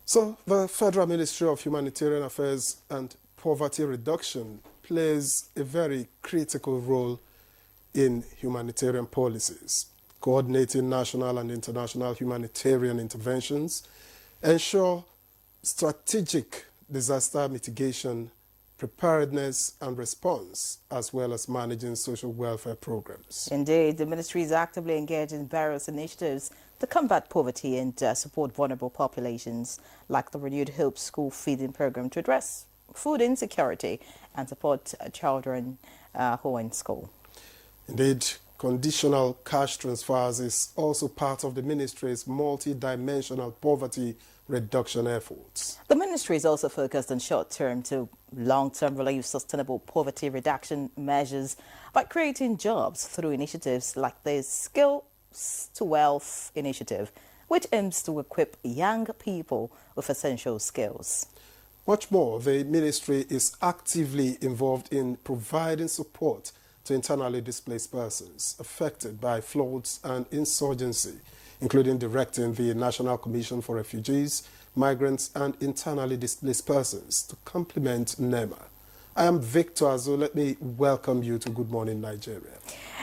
So, the Federal Ministry of Humanitarian Affairs and Poverty Reduction plays a very critical role in humanitarian policies, coordinating national and international humanitarian interventions, ensure strategic disaster mitigation, preparedness and response, as well as managing social welfare programs. Indeed, the ministry is actively engaged in various initiatives to combat poverty and support vulnerable populations, like the Renewed Hope School Feeding Program to address food insecurity and support children who are in school. Indeed, conditional cash transfers is also part of the ministry's multi-dimensional poverty reduction efforts. The ministry is also focused on short-term to long-term relief sustainable poverty reduction measures by creating jobs through initiatives like the Skills to Wealth initiative, which aims to equip young people with essential skills. Much more, the ministry is actively involved in providing support to internally displaced persons affected by floods and insurgency, including directing the National Commission for Refugees, Migrants and Internally Displaced Persons to complement NEMA. I am Victor Azu. Let me welcome you to Good Morning Nigeria.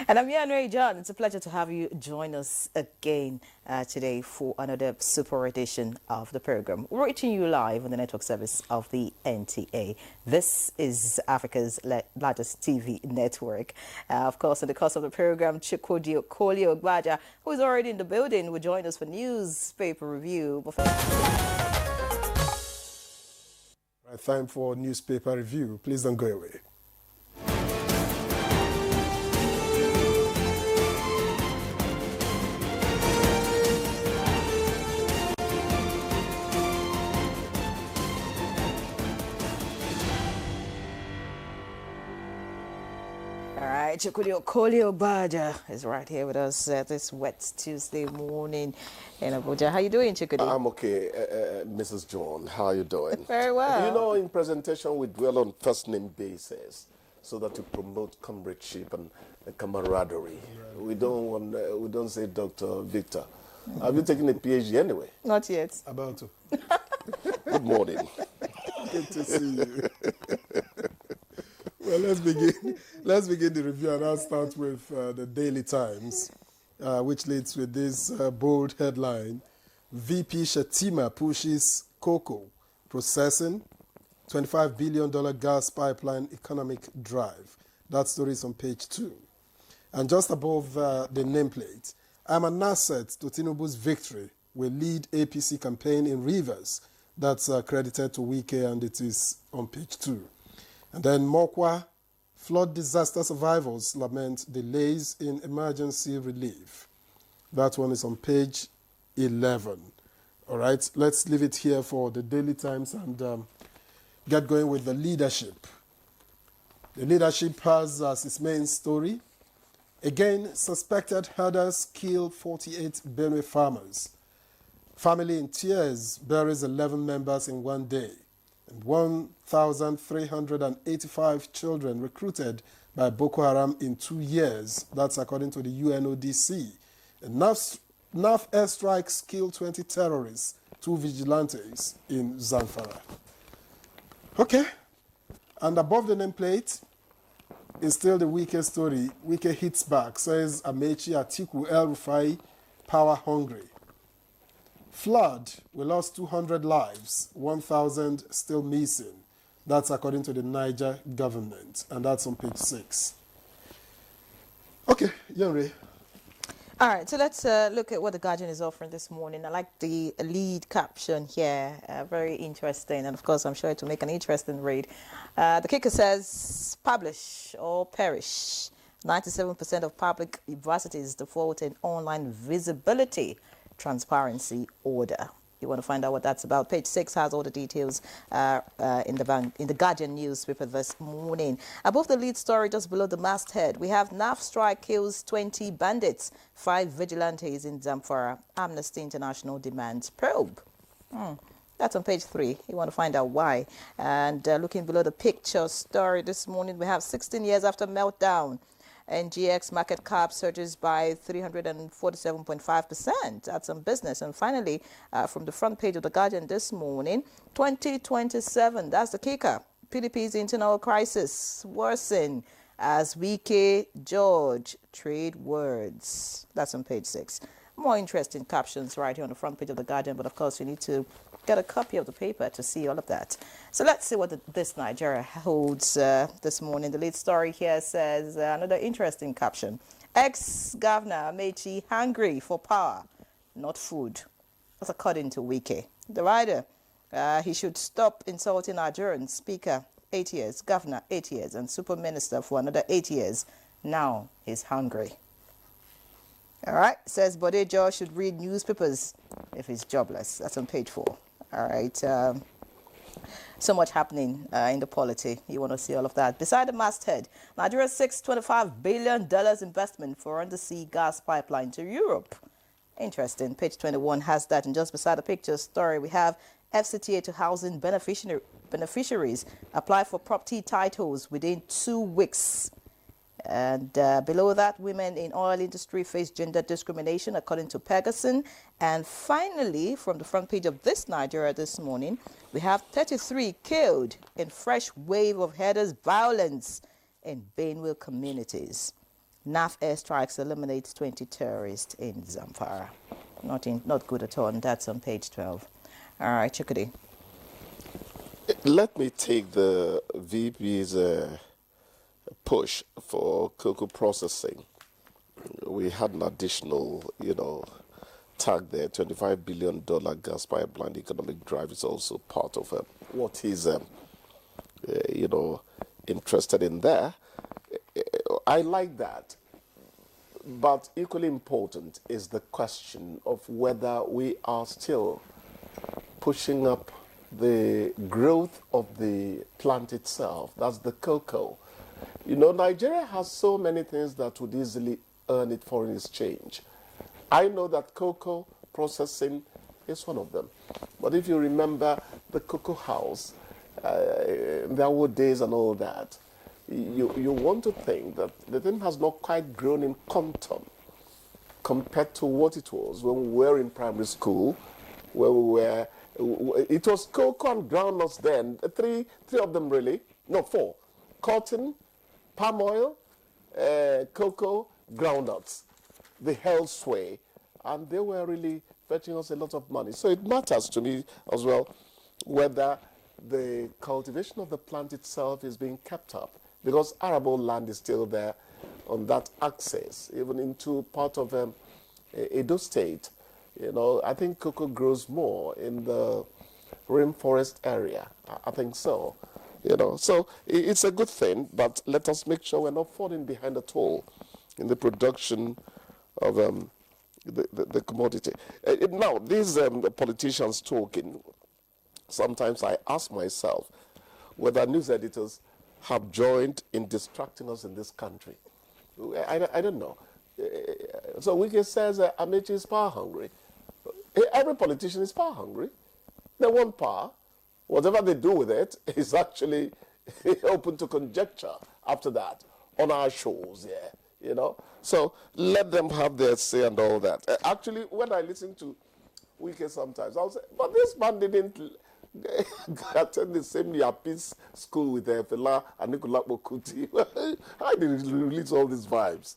And I'm Yanray John. It's a pleasure to have you join us again today for another super edition of the program. We're reaching you live on the network service of the NTA. This is Africa's largest TV network. Of course, in the course of the program, Chukwudi Okolie-Ogbaja, who is already in the building, will join us for newspaper review. Time for newspaper review. Please don't go away. All right, Chukwudi Okolie-Ogbaja is right here with us this wet Tuesday morning in Abuja. How you doing, Chukwudi? I'm okay, Mrs. John. How are you doing? Very well. You know, in presentation, we dwell on first-name basis so that to promote comradeship and camaraderie. Right. We don't say Dr. Victor. Have you taken a PhD anyway? Not yet. About to. Good morning. Good to see you. Well, let's begin the review, and I'll start with the Daily Times, which leads with this bold headline: VP Shetima pushes cocoa processing, $25 billion gas pipeline economic drive. That story is on page 2. And just above the nameplate, I'm an asset to Tinubu's victory, will lead APC campaign in Rivers. That's credited to Wike, and it is on page 2. And then Mokwa, flood disaster survivors lament delays in emergency relief. That one is on page 11. All right, let's leave it here for the Daily Times and get going with the leadership. The leadership has as its main story, again, suspected herders kill 48 Benue farmers. Family in tears buries 11 members in one day. And 1,385 children recruited by Boko Haram in 2 years. That's according to the UNODC. And NAF airstrikes kill 20 terrorists, 2 vigilantes in Zamfara. Okay. And above the nameplate is still the Wike story. Wike hits back, says Amechi Atiku El Rufai, power hungry. Flood, we lost 200 lives, 1,000 still missing. That's according to the Niger government, and that's on page 6. Okay, Yanray. All right, so let's look at what the Guardian is offering this morning. I like the lead caption here, very interesting, and of course, I'm sure it will make an interesting read. The kicker says, "Publish or perish." 97% of public universities default in online visibility transparency order. You want to find out what that's about? Page 6 has all the details in the Guardian newspaper this morning. Above the lead story, just below the masthead, we have NAF strike kills 20 bandits, 5 vigilantes in Zamfara. Amnesty International demands probe. That's on page 3. You want to find out why. And looking below the picture story this morning, we have 16 years after meltdown. NGX market cap surges by 347.5%. That's on business. And finally, from the front page of the Guardian this morning, 2027, that's the kicker. PDP's internal crisis worsen as Wike George trade words. That's on page 6. More interesting captions right here on the front page of the Guardian, but of course you need to get a copy of the paper to see all of that. So let's see what this Nigeria holds this morning. The lead story here says another interesting caption. Ex-Governor Amechi hungry for power, not food. That's according to Wike. The writer, he should stop insulting Nigerians. Speaker, 8 years. Governor, 8 years. And Super Minister for another 8 years. Now he's hungry. All right, says Bodejo should read newspapers if he's jobless. That's on page 4. All right, so much happening in the polity. You want to see all of that. Beside the masthead, Nigeria's $625 billion investment for undersea gas pipeline to Europe. Interesting. Page 21 has that. And just beside the picture story, we have FCTA to housing beneficiaries apply for property titles within 2 weeks. And below that, women in oil industry face gender discrimination, according to Pegasus. And finally, from the front page of this Nigeria this morning, we have 33 killed in fresh wave of headers violence in Benue communities. NAF airstrikes eliminates 20 terrorists in Zamfara. Not good at all, and that's on page 12. All right, Chukudi. Let me take the VP's push for cocoa processing. We had an additional, tag there. $25 billion gas pipeline economic drive is also part of what he's, interested in there. I like that. But equally important is the question of whether we are still pushing up the growth of the plant itself. That's the cocoa. Nigeria has so many things that would easily earn it foreign exchange. I know that cocoa processing is one of them. But if you remember the cocoa house, there were days and all that, you want to think that the thing has not quite grown in quantum compared to what it was when we were in primary school, where we were. It was cocoa and groundnuts then, three of them really, no, 4. Cotton, palm oil, cocoa, groundnuts. They held sway, and they were really fetching us a lot of money. So it matters to me as well whether the cultivation of the plant itself is being kept up, because arable land is still there on that axis, even into part of Edo State. I think cocoa grows more in the rainforest area. I think so. So it's a good thing, but let us make sure we're not falling behind at all in the production of the commodity. Now, these politicians talking, sometimes I ask myself whether news editors have joined in distracting us in this country. I don't know. So Wike says Amechi is power hungry. Every politician is power hungry. They want power. Whatever they do with it is actually open to conjecture after that on our shows, So let them have their say and all that. Actually, when I listen to Wike sometimes, I'll say, but this man didn't attend the same Yapis school with Fela and Nicola Bokuti. How did he release all these vibes?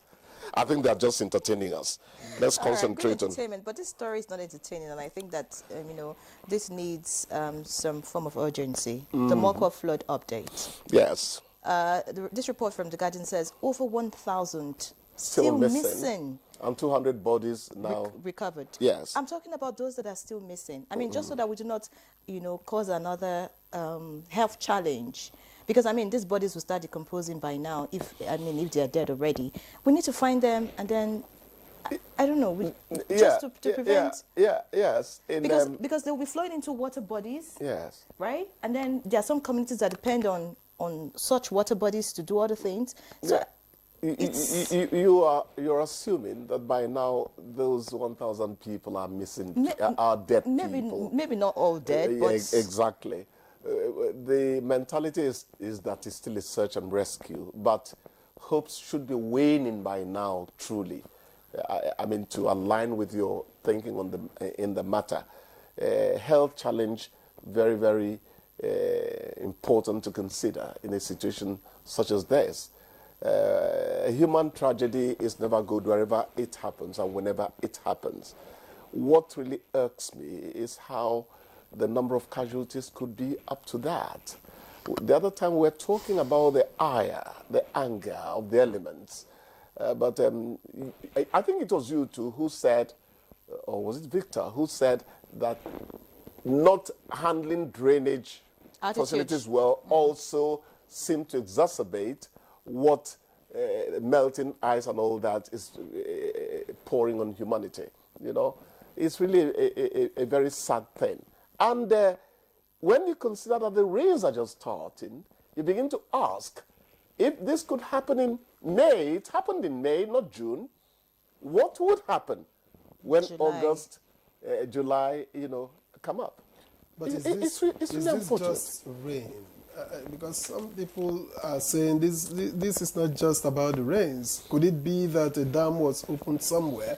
I think they're just entertaining us. Let's concentrate on entertainment. But this story is not entertaining, and I think that this needs some form of urgency. The Mokwa flood update. Yes. This report from The Guardian says over 1,000 still missing. And 200 bodies now. Recovered. Yes. I'm talking about those that are still missing. I mean, just so that we do not, cause another health challenge. Because, I mean, these bodies will start decomposing by now if they're dead already. We need to find them and then, I don't know, just to prevent... Yes. Because they'll be flowing into water bodies. Yes. Right? And then there are some communities that depend on such water bodies to do other things. So you're assuming that by now those 1,000 people are missing, are dead people. Maybe not all dead, but... Exactly. The mentality is that it's still a search and rescue, but hopes should be waning by now, truly. I mean, to align with your thinking in the matter. Health challenge, very, very important to consider in a situation such as this. Human tragedy is never good wherever it happens and whenever it happens. What really irks me is how the number of casualties could be up to that. The other time we're talking about the ire, the anger of the elements. But I think it was you too who said, or was it Victor, who said that not handling drainage facilities well also seem to exacerbate what melting ice and all that is pouring on humanity. It's really a very sad thing. And when you consider that the rains are just starting, you begin to ask, if this could happen in May, it happened in May, not June, what would happen when August, July, come up? But is it's this unfortunate. just rain? Because some people are saying this is not just about the rains. Could it be that a dam was opened somewhere?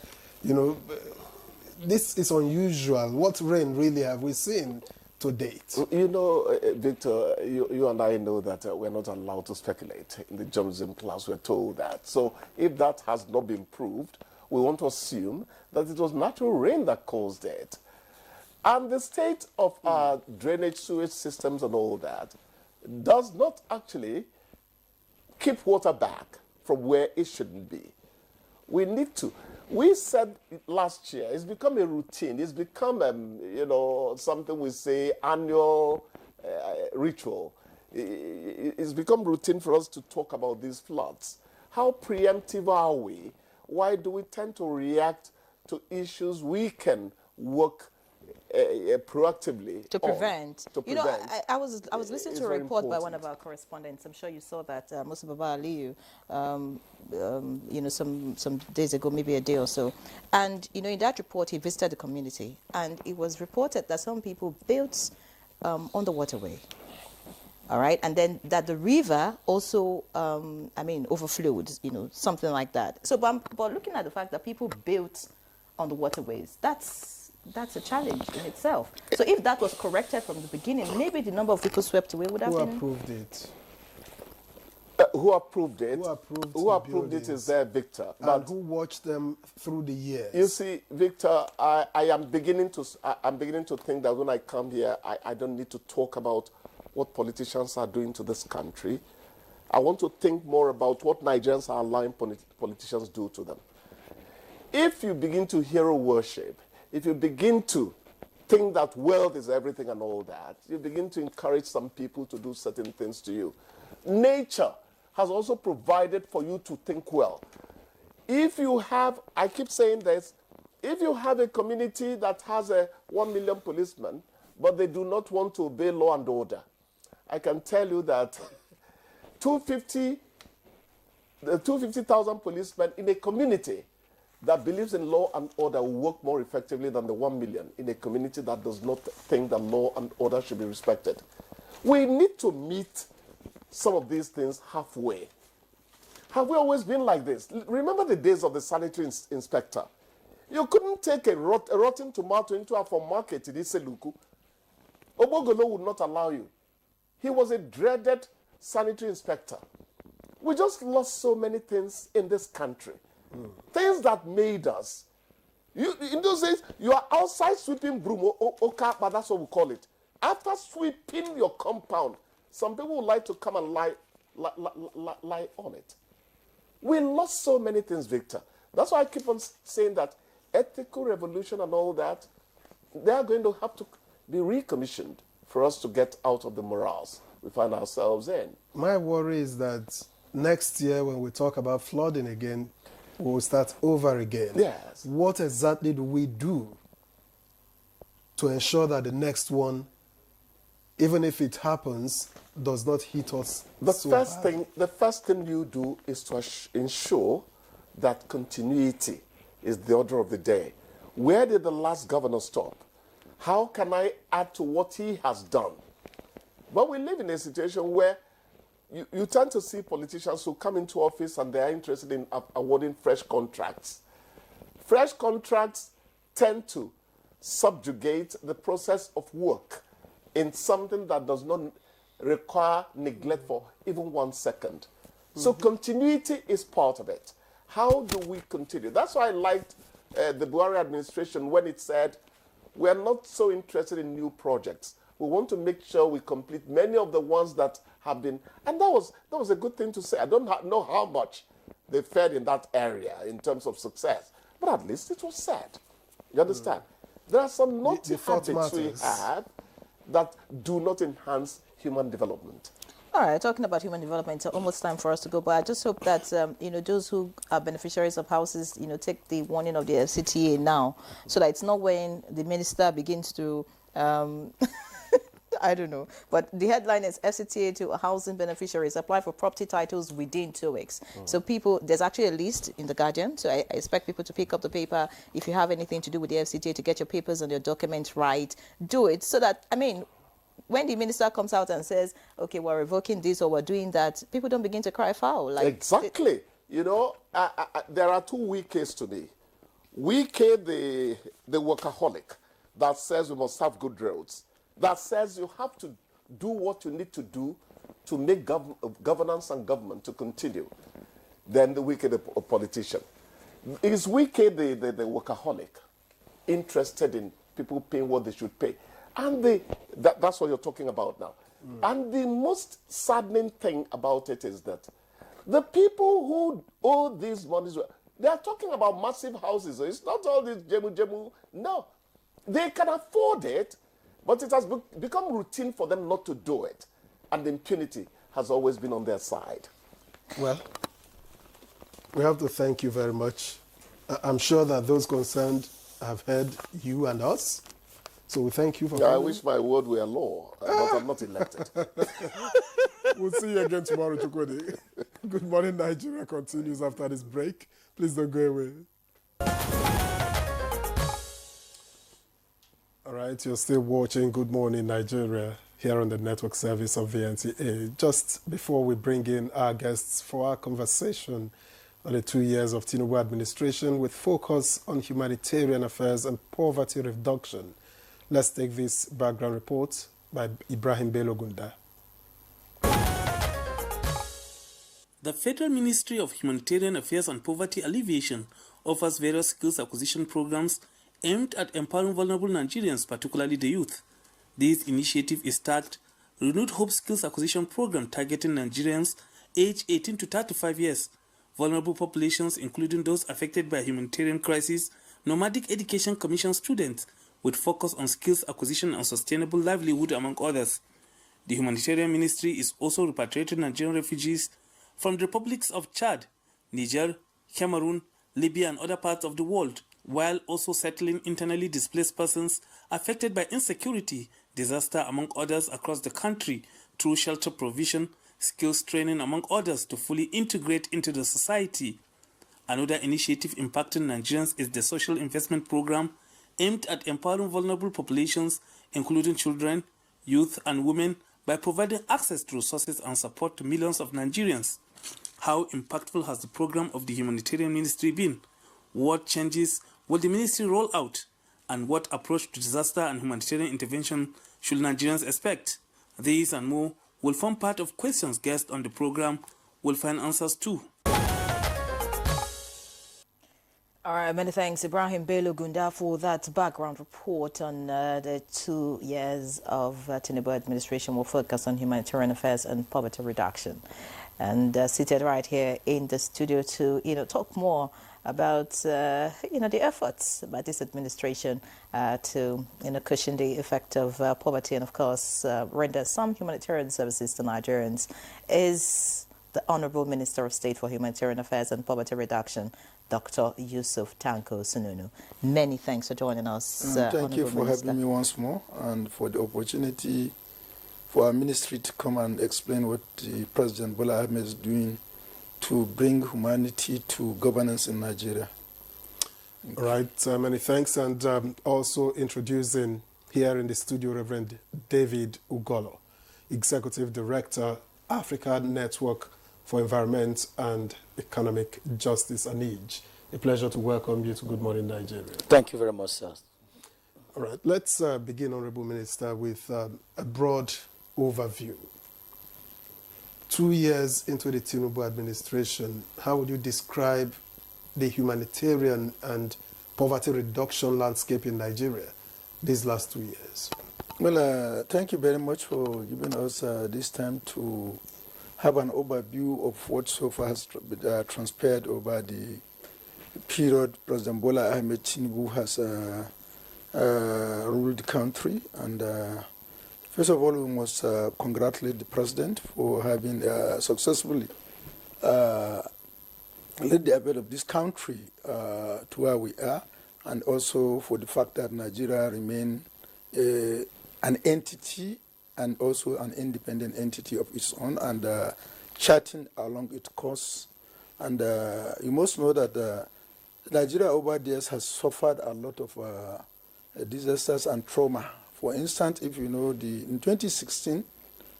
This is unusual. What rain really have we seen to date? Victor, you and I know that we're not allowed to speculate. In the journalism class, we're told that. So if that has not been proved, we want to assume that it was natural rain that caused it. And the state of our drainage sewage systems and all that does not actually keep water back from where it shouldn't be. We need to. We said last year, it's become a routine. It's become, something we say, annual ritual. It's become routine for us to talk about these floods. How preemptive are we? Why do we tend to react to issues we can work proactively to prevent? I was listening It's to a very report by one important. of our correspondents. I'm sure you saw that, Musa Baba Aliyu, some days ago, maybe a day or so. And in that report, he visited the community, and it was reported that some people built on the waterway. All right, and then that the river also, overflowed, something like that. So, but looking at the fact that people built on the waterways, that's a challenge in itself. So if that was corrected from the beginning, maybe the number of people swept away would have been... Who approved it? Who approved it? Who approved it is there, Victor. And who watched them through the years? You see, Victor, I am beginning to think that when I come here, I don't need to talk about what politicians are doing to this country. I want to think more about what Nigerians are allowing politicians do to them. If you begin to hero worship, if you begin to think that wealth is everything and all that, you begin to encourage some people to do certain things to you. Nature has also provided for you to think well. If you have, I keep saying this, if you have a community that has 1 million policemen, but they do not want to obey law and order, I can tell you that 250,000 policemen in a community that believes in law and order will work more effectively than the 1 million in a community that does not think that law and order should be respected. We need to meet some of these things halfway. Have we always been like this? Remember the days of the sanitary inspector. You couldn't take a rotten tomato into a farm market in Iseluku. Obogolo would not allow you. He was a dreaded sanitary inspector. We just lost so many things in this country. Things that made us. In those days, you are outside sweeping broom, oka, but that's what we call it. After sweeping your compound, some people would like to come and lie on it. We lost so many things, Victor. That's why I keep on saying that ethical revolution and all that, they are going to have to be recommissioned for us to get out of the morass we find ourselves in. My worry is that next year when we talk about flooding again, we'll start over again. Yes. What exactly do we do to ensure that the next one, even if it happens, does not hit us The first thing you do is to ensure that continuity is the order of the day. Where did the last governor stop? How can I add to what he has done? But we live in a situation where you tend to see politicians who come into office and they are interested in awarding fresh contracts. Fresh contracts tend to subjugate the process of work in something that does not require neglect for even 1 second. So continuity is part of it. How do we continue? That's why I liked the Buhari administration when it said, we are not so interested in new projects. We want to make sure we complete many of the ones that have been, and that was a good thing to say. I don't know how much they fared in that area in terms of success, but at least it was said. You understand? There are some naughty habits we have that do not enhance human development. All right, talking about human development, it's almost time for us to go, but I just hope that, those who are beneficiaries of houses, take the warning of the FCTA now, so that it's not when the minister begins to, I don't know, but the headline is FCTA to housing beneficiaries apply for property titles within 2 weeks. So there's actually a list in the Guardian, so I expect people to pick up the paper. If you have anything to do with the FCTA, to get your papers and your documents right, do it, so that, when the minister comes out and says, okay, we're revoking this or we're doing that, people don't begin to cry foul. Exactly. There are 2 Wikes to me. Wike, the workaholic, that says we must have good roads, that says you have to do what you need to do to make governance and government to continue. Then the Wike, the politician. Is Wike, the workaholic, interested in people paying what they should pay? And that's what you're talking about now. And the most saddening thing about it is that the people who owe these monies, they are talking about massive houses. It's not all this jemu. No. They can afford it, but it has become routine for them not to do it. And the impunity has always been on their side. Well, we have to thank you very much. I'm sure that those concerned have heard you and us. So we thank you for coming. I wish my word were law, but I'm not elected. We'll see you again tomorrow, Chukwudi. Good Morning Nigeria continues after this break. Please don't go away. All right, you're still watching Good Morning Nigeria here on the network service of the NTA. Just before we bring in our guests for our conversation on the 2 years of Tinubu administration with focus on humanitarian affairs and poverty reduction, let's take this background report by Ibrahim Bello Gunda. The Federal Ministry of Humanitarian Affairs and Poverty Alleviation offers various skills acquisition programs aimed at empowering vulnerable Nigerians, particularly the youth. This initiative is tagged Renewed Hope Skills Acquisition Program, targeting Nigerians aged 18 to 35 years, vulnerable populations including those affected by humanitarian crisis, nomadic education commission students, with focus on skills acquisition and sustainable livelihood, among others. The Humanitarian Ministry is also repatriating Nigerian refugees from the republics of Chad, Niger, Cameroon, Libya and other parts of the world, while also settling internally displaced persons affected by insecurity, disaster, among others, across the country through shelter provision, skills training, among others, to fully integrate into the society. Another initiative impacting Nigerians is the Social Investment Program, aimed at empowering vulnerable populations, including children, youth, and women, by providing access to resources and support to millions of Nigerians. How impactful has the program of the Humanitarian Ministry been? What changes will the ministry roll out? And what approach to disaster and humanitarian intervention should Nigerians expect? These and more will form part of questions guests on the program will find answers to. All right, many thanks, Ibrahim Bello Gunda, for that background report on the 2 years of Tinubu administration will focus on humanitarian affairs and poverty reduction. And seated right here in the studio to talk more about the efforts by this administration to cushion the effect of poverty and, of course, render some humanitarian services to Nigerians is the Honorable Minister of State for Humanitarian Affairs and Poverty Reduction, Dr. Yusuf Tanko Sununu. Many thanks for joining us. Thank you for having me once more and for the opportunity for our ministry to come and explain what the President Bola Ahmed is doing to bring humanity to governance in Nigeria. All right, many thanks. And also introducing here in the studio Reverend David Ugolo, Executive Director, Africa Network for Environment and Economic Justice and Age. A pleasure to welcome you to Good Morning Nigeria. Thank you very much, sir. All right, let's begin, Honorable Minister, with a broad overview. 2 years into the Tinubu administration, how would you describe the humanitarian and poverty reduction landscape in Nigeria these last 2 years? Well, thank you very much for giving us this time to have an overview of what so far has transpired over the period President Bola Ahmed Tinubu has ruled the country. And first of all, we must congratulate the President for having successfully led the affairs of this country to where we are, and also for the fact that Nigeria remains an entity and also an independent entity of its own, and charting along its course. And you must know that Nigeria over the years has suffered a lot of disasters and trauma. For instance, if you know, in 2016,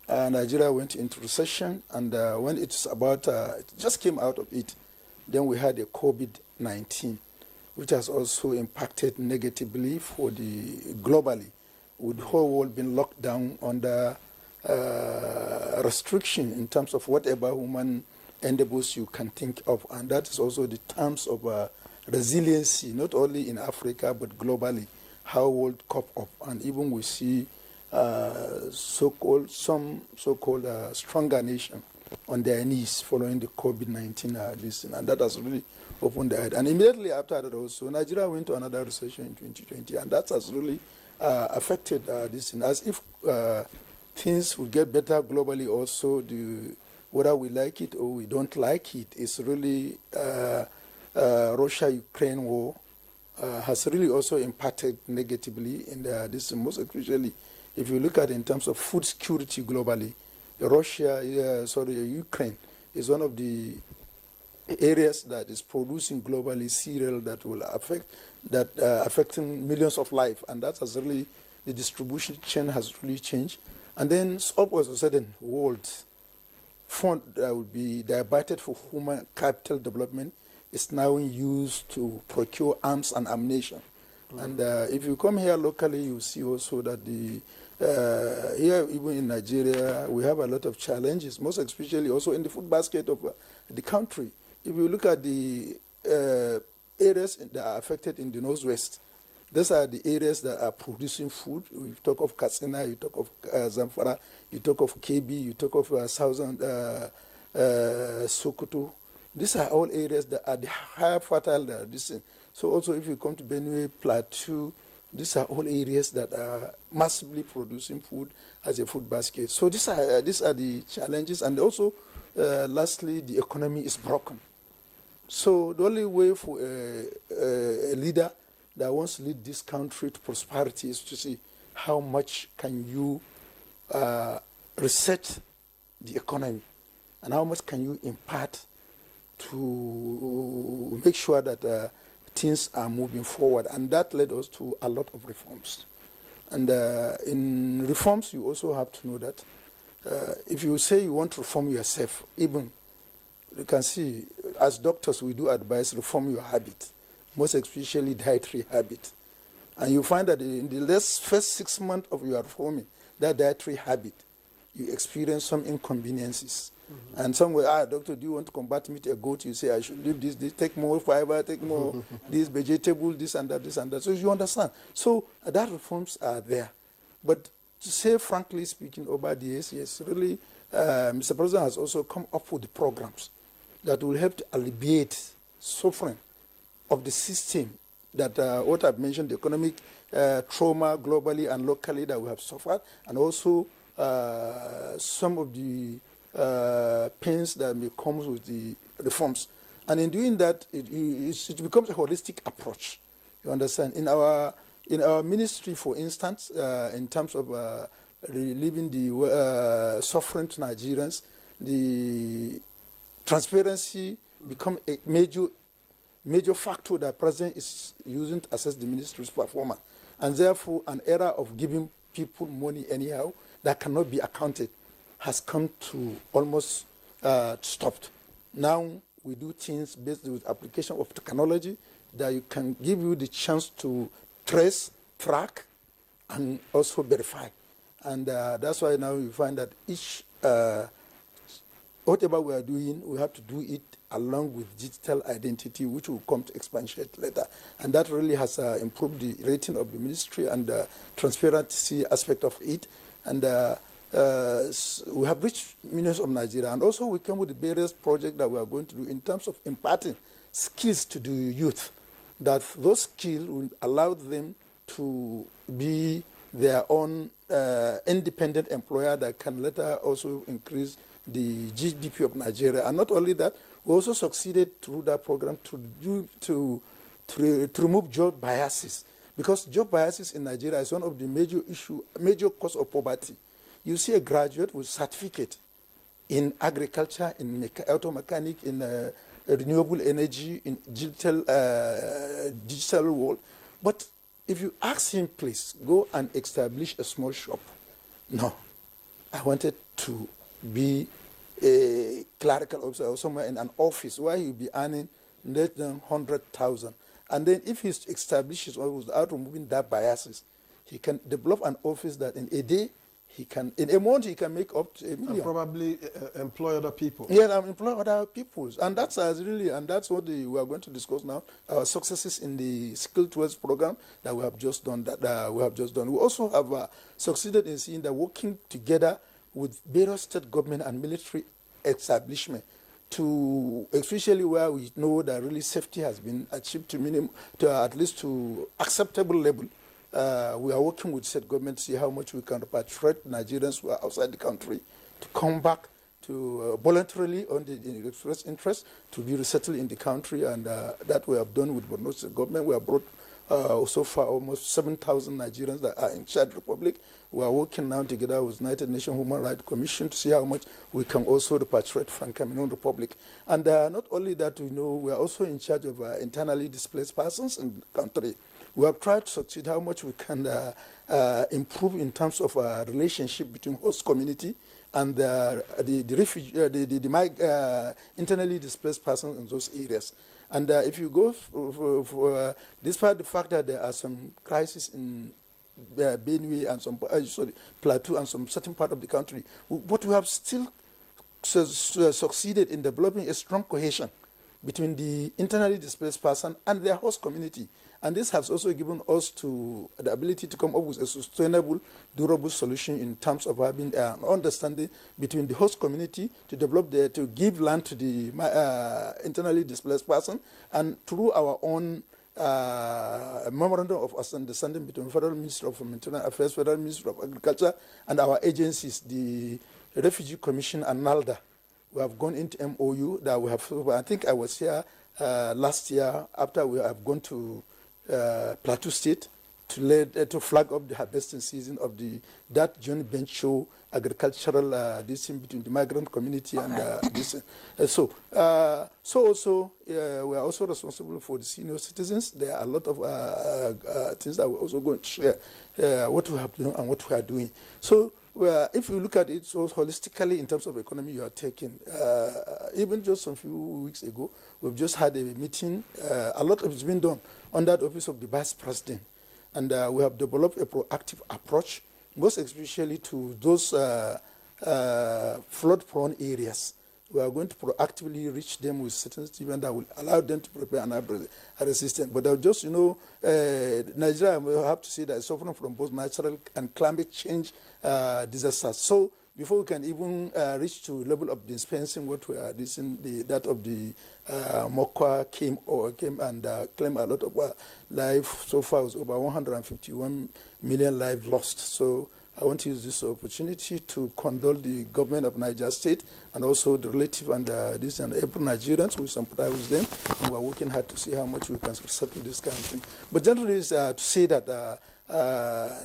Nigeria went into recession, and when it's about, it just came out of it, then we had a COVID-19, which has also impacted negatively for the globally, with the whole world being locked down under restriction in terms of whatever human endeavors you can think of. And that is also the terms of resiliency, not only in Africa, but globally, how world cope up. And even we see some so-called stronger nation on their knees following the COVID-19 this thing. And that has really opened the head. And immediately after that also, Nigeria went to another recession in 2020, and that has really affected this thing. As if things will get better globally also, whether we like it or we don't like it, it's really Russia-Ukraine war has really also impacted negatively in this, most especially if you look at it in terms of food security globally. Ukraine is one of the areas that is producing globally cereal that will affecting millions of lives, and that has really, the distribution chain has really changed. And then all of a sudden, world fund that would be diverted for human capital development is now used to procure arms and ammunition. And if you come here locally, you see also that here, even in Nigeria, we have a lot of challenges, most especially also in the food basket of the country. If you look at the areas that are affected in the Northwest, these are the areas that are producing food. You talk of Katsina, you talk of Zamfara, you talk of Kebbi, you talk of Southern Sokoto. These are all areas that are the higher fertile. So also if you come to Benue, Plateau, these are all areas that are massively producing food as a food basket. So these are the challenges. And also, lastly, the economy is broken. So the only way for a leader that wants to lead this country to prosperity is to see how much can you reset the economy, and how much can you impart to make sure that things are moving forward. And that led us to a lot of reforms. And in reforms, you also have to know that if you say you want to reform yourself, even you can see, as doctors, we do advise reform your habit, most especially dietary habit. And you find that in the first 6 months of your reforming that dietary habit, you experience some inconveniences. Mm-hmm. And some way, doctor, do you want to combat meat, a goat? You say, I should leave this, take more fiber, take more this vegetable, this and that, this and that. So you understand. So that reforms are there. But to say frankly speaking, over the years, yes, really, Mr. President has also come up with the programs that will help to alleviate suffering of the system that what I've mentioned, the economic trauma globally and locally that we have suffered, and also some of the pains that may come with the reforms. And in doing that, it becomes a holistic approach. You understand? In our ministry, for instance, in terms of relieving the suffering to Nigerians, the transparency become a major factor that President is using to assess the ministry's performance. And therefore, an era of giving people money anyhow that cannot be accounted has come to almost stopped. Now we do things based with application of technology that you can give you the chance to trace, track, and also verify. And that's why now you find that each whatever we are doing, we have to do it along with digital identity, which will come to expatiate later. And that really has improved the rating of the ministry and the transparency aspect of it. And we have reached millions of Nigeria. And also we come with the various projects that we are going to do in terms of imparting skills to the youth, that those skills will allow them to be their own independent employer that can later also increase the GDP of Nigeria. And not only that, we also succeeded through that program to remove job biases, because job biases in Nigeria is one of the major cause of poverty. You see a graduate with certificate in agriculture, in auto mechanic, in renewable energy, in digital world, but if you ask him, please go and establish a small shop, no, I wanted to be a clerical officer or somewhere in an office where he'll be earning less than 100,000. And then if he establishes without removing that biases, he can develop an office that in a day, in a month, he can make up to $1 million. And probably employ other people. Yeah, employ other people. And that's that's what we are going to discuss now, our successes in the Skilled Trades program that we have just done. We also have succeeded in seeing that working together with various state government and military establishment, to especially where we know that really safety has been achieved to at least to acceptable level. We are working with state government to see how much we can repatriate Nigerians who are outside the country to come back to voluntarily on the express interest to be resettled in the country, and that we have done with Borno State government. We have brought so far almost 7,000 Nigerians that are in Chad Republic. We are working now together with United Nations Human Rights Commission to see how much we can also repatriate from Cameroon Republic. And not only that, we are also in charge of internally displaced persons in the country. We have tried to succeed how much we can improve in terms of relationship between host community and the internally displaced persons in those areas. And if you go despite the fact that there are some crises in Benue and some Plateau and some certain part of the country, but we have still succeeded in developing a strong cohesion between the internally displaced person and their host community. And this has also given us the ability to come up with a sustainable, durable solution in terms of having an understanding between the host community to develop to give land to the internally displaced person, and through our own memorandum of understanding between Federal Ministry of Humanitarian Affairs, Federal Ministry of Agriculture, and our agencies, the Refugee Commission and NALDA. We have gone into MOU that we have. I think I was here last year after we have gone to Plateau State to flag up the harvesting season of that joint venture agricultural this between the migrant community and this. So also we are also responsible for the senior citizens. There are a lot of things that we're also going to share what we have done and what we are doing. So if you look at it so holistically in terms of economy you are taking, even just a few weeks ago, we've just had a meeting. A lot has been done under the office of the Vice President. And we have developed a proactive approach, most especially to those flood-prone areas. We are going to proactively reach them with certain statements that will allow them to prepare and resistance. But just, Nigeria, we have to say that it's suffering from both natural and climate change disasters. So before we can even reach to level of dispensing what we are that of the Mokwa came and claimed a lot of life. So far, it's over 151 million lives lost. So I want to use this opportunity to condole the government of Niger State and also the relative and every Nigerians who sympathize with them. And we're working hard to see how much we can settle this kind of thing. But generally, is to say that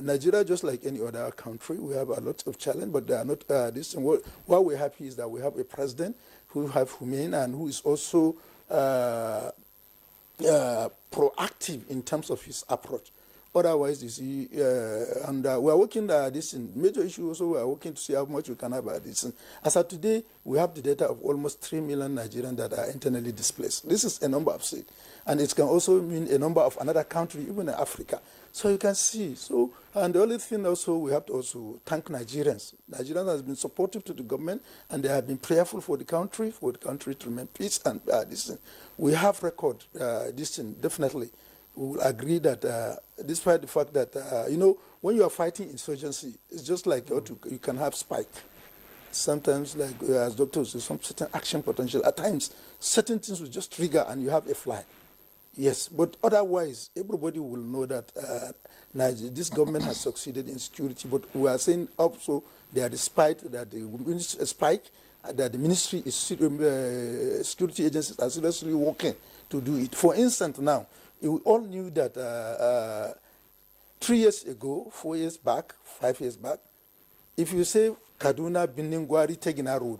Nigeria, just like any other country, we have a lot of challenge, but they are not this. What we're happy is that we have a president who have humane and who is also proactive in terms of his approach. Otherwise, you see, and we are working this in major issue. Also, we are working to see how much we can have this. As of today, we have the data of almost 3 million Nigerians that are internally displaced. This is a number of states, and it can also mean a number of another country, even in Africa. So you can see. So, and the only thing also, we have to also thank Nigerians. Nigerians have been supportive to the government, and they have been prayerful for the country to remain peace and this. We have record this thing, definitely. We will agree that despite the fact that, when you are fighting insurgency, it's just like you can have spike. Sometimes, like as doctors, there's some certain action potential. At times, certain things will just trigger and you have a fly. Yes, but otherwise, everybody will know that this government has succeeded in security. But we are saying also that despite that the spike, that the ministry is security agencies are seriously working to do it. For instance, now we all knew that 3 years ago, 4 years back, 5 years back, if you say Kaduna, Biningwari, Tegina Road,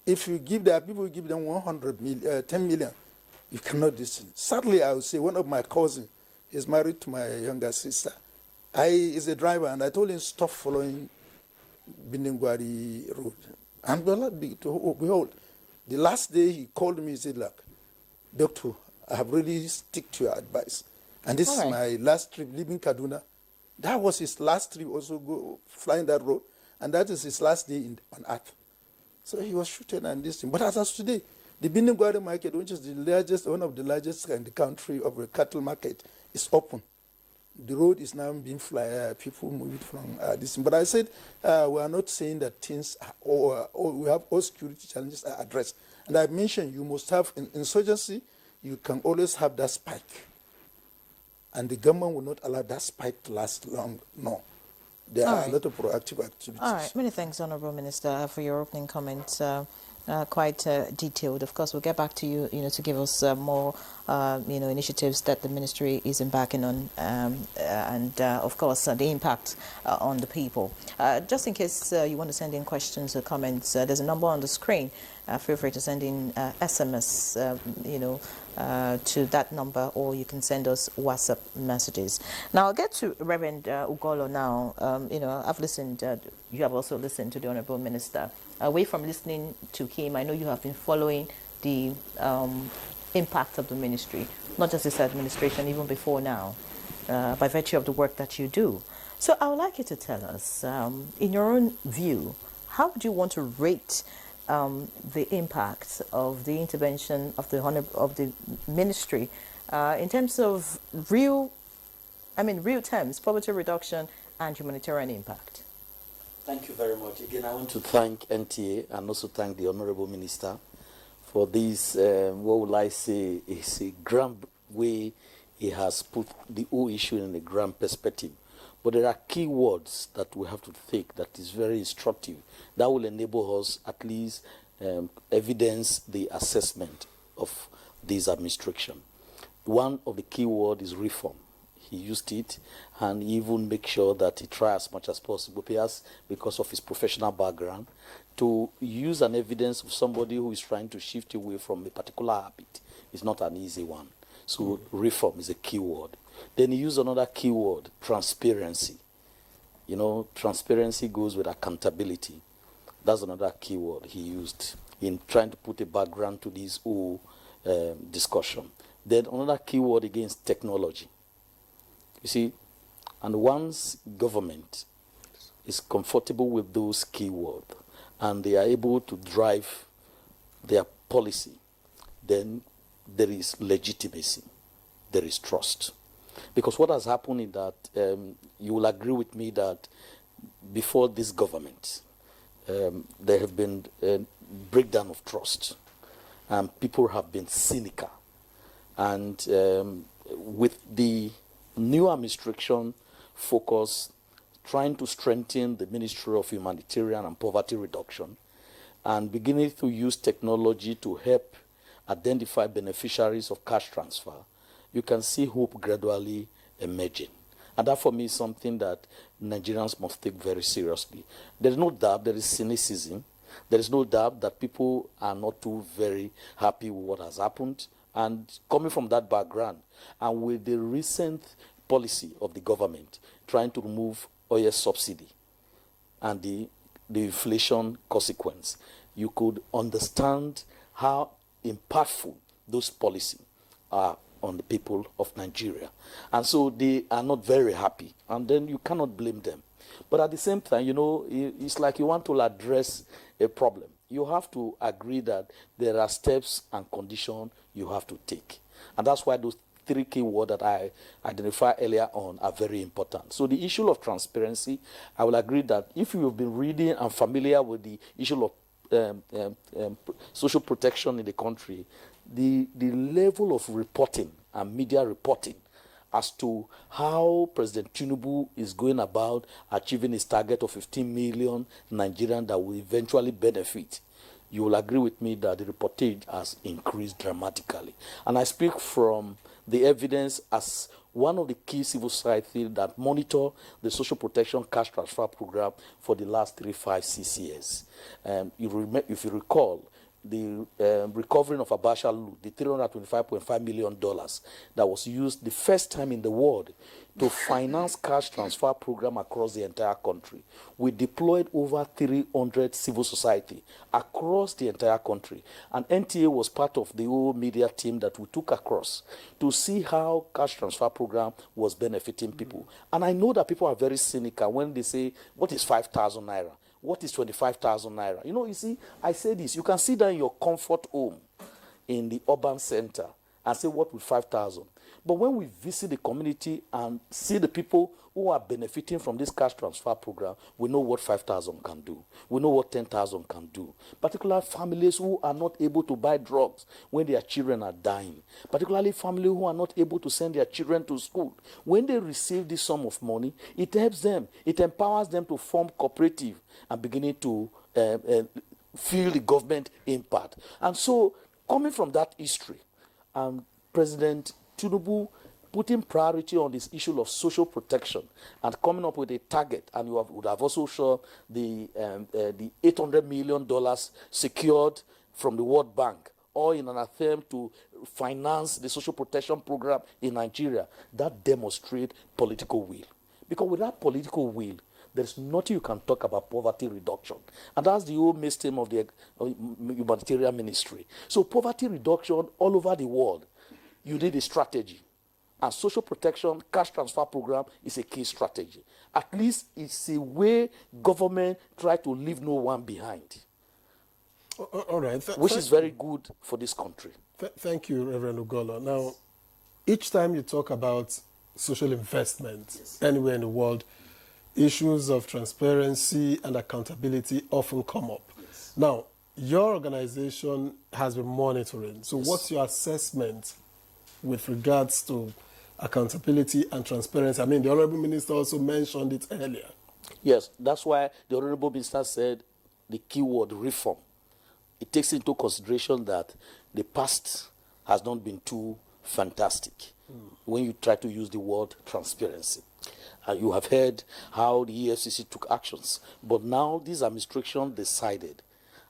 if you give people give them 10 million. You cannot listen. Sadly, I would say one of my cousins is married to my younger sister. Is a driver, and I told him stop following Biningwari Road. And behold, the last day he called me, he said, look, doctor, I have really stick to your advice. And this is my last trip leaving Kaduna. That was his last trip also flying that road. And that is his last day on earth. So he was shooting and this thing. But as of today, the Biningwari market, which is one of the largest in the country of a cattle market, is open. The road is now being people move it from this. But I said we are not saying that things we have all security challenges are addressed. And I mentioned you must have in insurgency. You can always have that spike, and the government will not allow that spike to last long. No, there are a lot of proactive activities. All right, many thanks, Honourable Minister, for your opening comments. Quite detailed. Of course, we'll get back to you, to give us more, initiatives that the ministry is embarking on, and of course, the impact on the people. Just in case you want to send in questions or comments, there's a number on the screen. Feel free to send in SMS, to that number, or you can send us WhatsApp messages. Now, I'll get to Reverend Ugolo now. I've listened, you have also listened to the Honourable Minister. Away from listening to him, I know you have been following the impact of the ministry, not just this administration, even before now, by virtue of the work that you do. So I would like you to tell us, in your own view, how would you want to rate the impact of the intervention of the ministry in terms of real terms, poverty reduction and humanitarian impact? Thank you very much. Again, I want to thank NTA and also thank the Honourable Minister for this, what will I say, is a grand way he has put the whole issue in a grand perspective. But there are key words that we have to take that is very instructive, that will enable us at least evidence the assessment of this administration. One of the key words is reform. He used it, and even make sure that he tries as much as possible, perhaps because of his professional background, to use an evidence of somebody who is trying to shift away from a particular habit. It's not an easy one. So reform is a key word. Then he used another key word, transparency. Transparency goes with accountability. That's another key word he used in trying to put a background to this whole discussion. Then another key word again is technology. You see, and once government is comfortable with those keywords and they are able to drive their policy, then there is legitimacy, there is trust. Because what has happened is that you will agree with me that before this government, there have been a breakdown of trust, and people have been cynical. And with the new administration focus trying to strengthen the Ministry of Humanitarian and Poverty Reduction and beginning to use technology to help identify beneficiaries of cash transfer, you can see hope gradually emerging. And that for me is something that Nigerians must take very seriously. There is no doubt there is cynicism. There is no doubt that people are not too very happy with what has happened. And coming from that background, and with the recent policy of the government trying to remove oil subsidy and the inflation consequence, you could understand how impactful those policies are on the people of Nigeria. And so they are not very happy, and then you cannot blame them. But at the same time, it's like you want to address a problem. You have to agree that there are steps and conditions you have to take. And that's why those three key words that I identified earlier on are very important. So the issue of transparency, I will agree that if you've been reading and familiar with the issue of social protection in the country, the level of reporting and media reporting as to how President Tinubu is going about achieving his target of 15 million Nigerians that will eventually benefit, you will agree with me that the reportage has increased dramatically. And I speak from the evidence as one of the key civil society that monitor the social protection cash transfer program for the last 3, 5, 6 years. If you recall, the recovering of Abuja loot, the $325.5 million that was used the first time in the world to finance cash transfer program across the entire country. We deployed over 300 civil society across the entire country. And NTA was part of the whole media team that we took across to see how cash transfer program was benefiting people. And I know that people are very cynical when they say, what is 5,000 naira? What is 25,000 naira? You see, I say this, you can sit down in your comfort home in the urban center and say, what with 5,000? But when we visit the community and see the people who are benefiting from this cash transfer program, we know what 5,000 can do. We know what 10,000 can do. Particularly families who are not able to buy drugs when their children are dying. Particularly families who are not able to send their children to school. When they receive this sum of money, it helps them. It empowers them to form cooperative and beginning to feel the government impact. And so, coming from that history, President Tinubu putting priority on this issue of social protection and coming up with a target, and you would have also shown the $800 million secured from the World Bank, all in an attempt to finance the social protection program in Nigeria. That demonstrates political will. Because without political will, there's nothing you can talk about poverty reduction. And that's the whole mainstream of the humanitarian ministry. So poverty reduction all over the world, you need a strategy. And social protection cash transfer program is a key strategy. At least it's a way government try to leave no one behind. All right. Which is very good for this country. Thank you, Reverend Ugolo. Now, each time you talk about social investment anywhere in the world, issues of transparency and accountability often come up. Now, your organization has been monitoring. So what's your assessment with regards to accountability and transparency? I mean, the Honorable Minister also mentioned it earlier. Yes, that's why the Honorable Minister said the keyword reform. It takes into consideration that the past has not been too fantastic when you try to use the word transparency. You have heard how the EFCC took actions. But now this administration decided,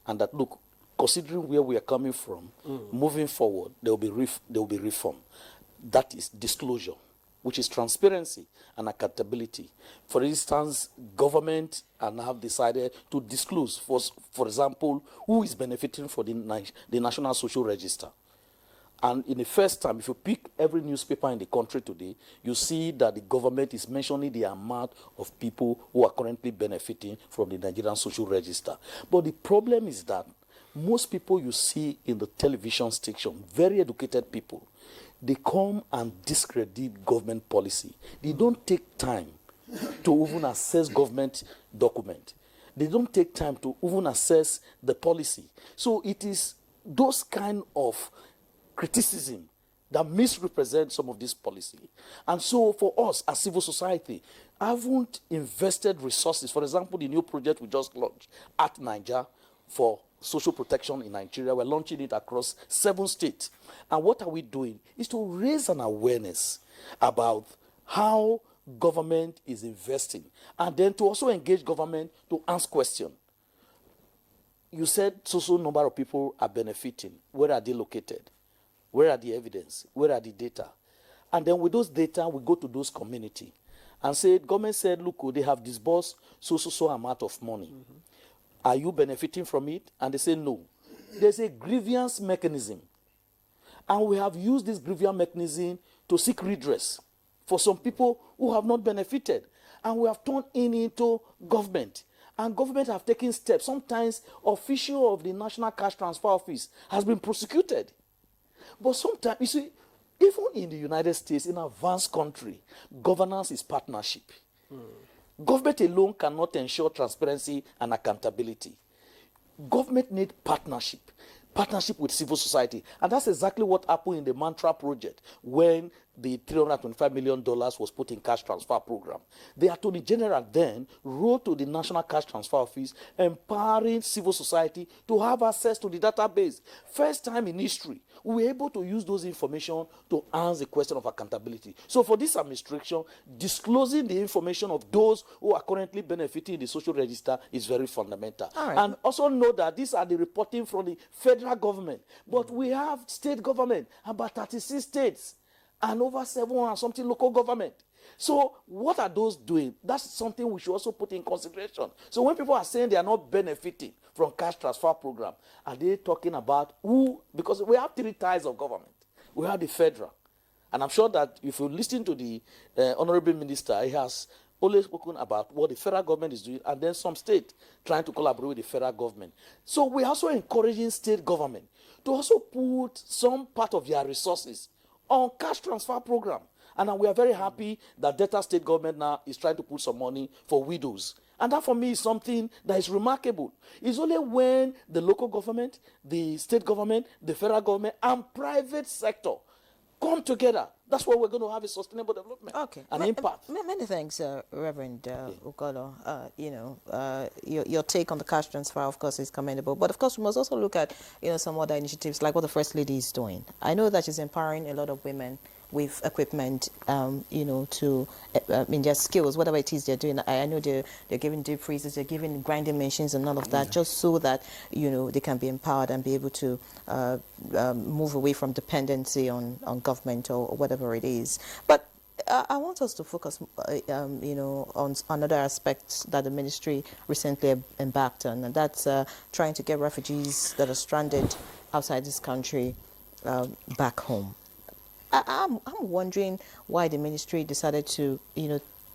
and that, look, considering where we are coming from, moving forward, there will be reform. That is disclosure, which is transparency and accountability. For instance, government and have decided to disclose, for example, who is benefiting from the National Social Register. And in the first time, if you pick every newspaper in the country today, you see that the government is mentioning the amount of people who are currently benefiting from the Nigerian Social Register. But the problem is that most people you see in the television station, very educated people, they come and discredit government policy. They don't take time to even assess government document. They don't take time to even assess the policy. So it is those kind of criticism that misrepresent some of this policy. And so for us as civil society, I haven't invested resources. For example, the new project we just launched at Niger for social protection in Nigeria, we're launching it across 7 states. And what are we doing is to raise an awareness about how government is investing, and then to also engage government to ask questions. You said so number of people are benefiting. Where are they located? Where are the evidence? Where are the data? And then with those data, we go to those community and say, government said, look, they have disbursed so amount of money. Are you benefiting from it? And they say no. There's a grievance mechanism. And we have used this grievance mechanism to seek redress for some people who have not benefited. And we have turned it into government. And government have taken steps. Sometimes official of the National Cash Transfer Office has been prosecuted. But sometimes, you see, even in the United States, in an advanced country, governance is partnership. Government alone cannot ensure transparency and accountability. Government needs partnership with civil society. And that's exactly what happened in the Mantra project when the $325 million was put in cash transfer program. The Attorney General then wrote to the National Cash Transfer Office empowering civil society to have access to the database. First time in history, we were able to use those information to answer the question of accountability. So for this administration, disclosing the information of those who are currently benefiting the social register is very fundamental. And also know that these are the reporting from the federal government. But we have state government, about 36 states, and over 700 something local government. So what are those doing? That's something we should also put in consideration. So when people are saying they are not benefiting from cash transfer program, are they talking about who? Because we have 3 tiers of government. We have the federal. And I'm sure that if you listen to the Honorable Minister, he has always spoken about what the federal government is doing, and then some state trying to collaborate with the federal government. So we're also encouraging state government to also put some part of their resources on cash transfer program. And we are very happy that Delta State government now is trying to put some money for widows. And that for me is something that is remarkable. It's only when the local government, the state government, the federal government, and private sector come together. That's why we're going to have a sustainable development. Okay. And impact. Many thanks, Reverend Ukolo. Your take on the cash transfer, of course, is commendable. But of course, we must also look at some other initiatives like what the First Lady is doing. I know that she's empowering a lot of women with equipment, to in their skills, whatever it is they're doing. I know they're giving deep freezers, they're giving grinding machines and all of that, just so that they can be empowered and be able to move away from dependency on government or whatever it is. But I want us to focus, on another aspect that the ministry recently embarked on, and that's trying to get refugees that are stranded outside this country back home. I'm wondering why the ministry decided to,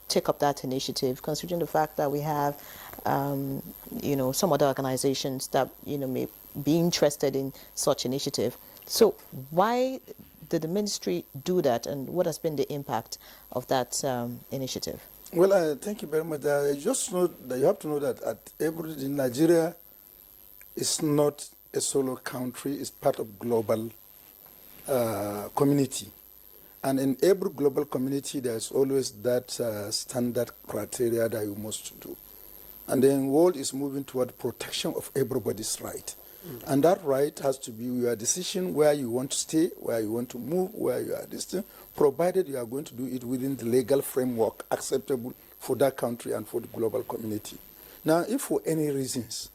take up that initiative, considering the fact that we have, some other organizations that, may be interested in such initiative. So why did the ministry do that, and what has been the impact of that initiative? Well, thank you very much. Just know that you have to know that Nigeria is not a solo country; it's part of global community. And in every global community, there's always that standard criteria that you must do. And the world is moving toward protection of everybody's right. And that right has to be your decision where you want to stay, where you want to move, where you are distant, provided you are going to do it within the legal framework acceptable for that country and for the global community. Now, if for any reasons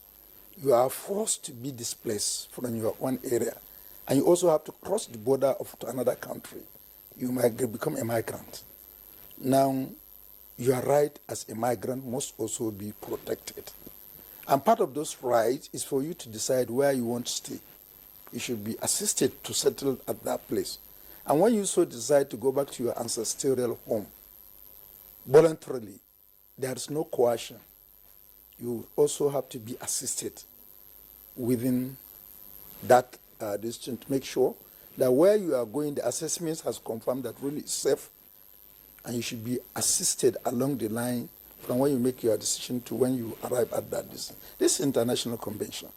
you are forced to be displaced from your own area, and you also have to cross the border to another country, you might become a migrant. Now, your right as a migrant must also be protected. And part of those rights is for you to decide where you want to stay. You should be assisted to settle at that place. And when you so decide to go back to your ancestral home, voluntarily, there is no coercion. You also have to be assisted within that distance to make sure that where you are going, the assessment has confirmed that really it's safe, and you should be assisted along the line from when you make your decision to when you arrive at that decision. This is international convention.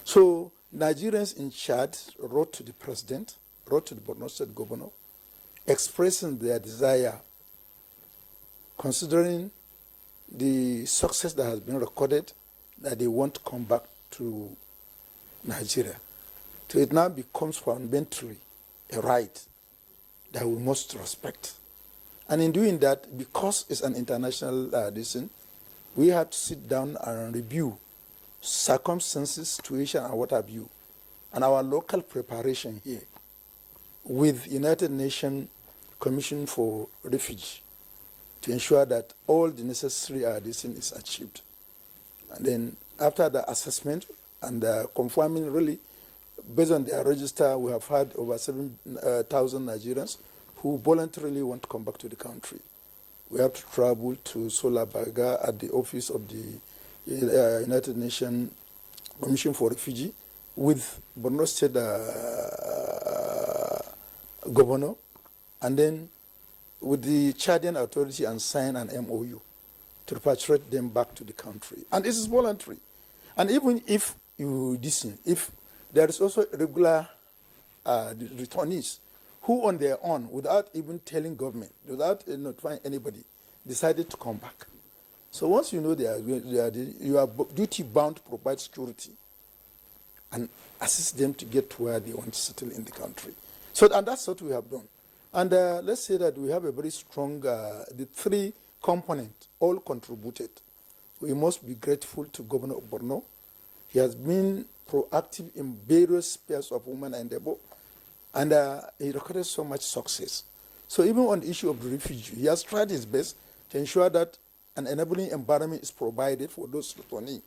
So Nigerians in Chad wrote to the president, wrote to the Borno State governor, expressing their desire, considering the success that has been recorded, that they want to come back to Nigeria. So it now becomes fundamentally a right that we must respect. And in doing that, because it's an international decision, we have to sit down and review circumstances, situation, and what have you, and our local preparation here with United Nations Commission for Refugee to ensure that all the necessary decision is achieved. And then after the assessment and confirming really, based on their register, we have had over 7,000 Nigerians who voluntarily want to come back to the country. We have to travel to Solabaga at the office of the United Nations Commission for Refugee with Borno State governor, and then with the Chadian authority, and sign an MOU to repatriate them back to the country. And this is voluntary. And even if you listen, if there is also regular returnees who on their own, without even telling government, without notifying anybody, decided to come back. So once you know you are duty bound to provide security and assist them to get to where they want to settle in the country. So, and that's what we have done. And let's say that we have a very strong, the three components all contributed. We must be grateful to Governor of Borno. He has been proactive in various spheres of human endeavor, and he recorded so much success. So even on the issue of the refugee, he has tried his best to ensure that an enabling environment is provided for those returning.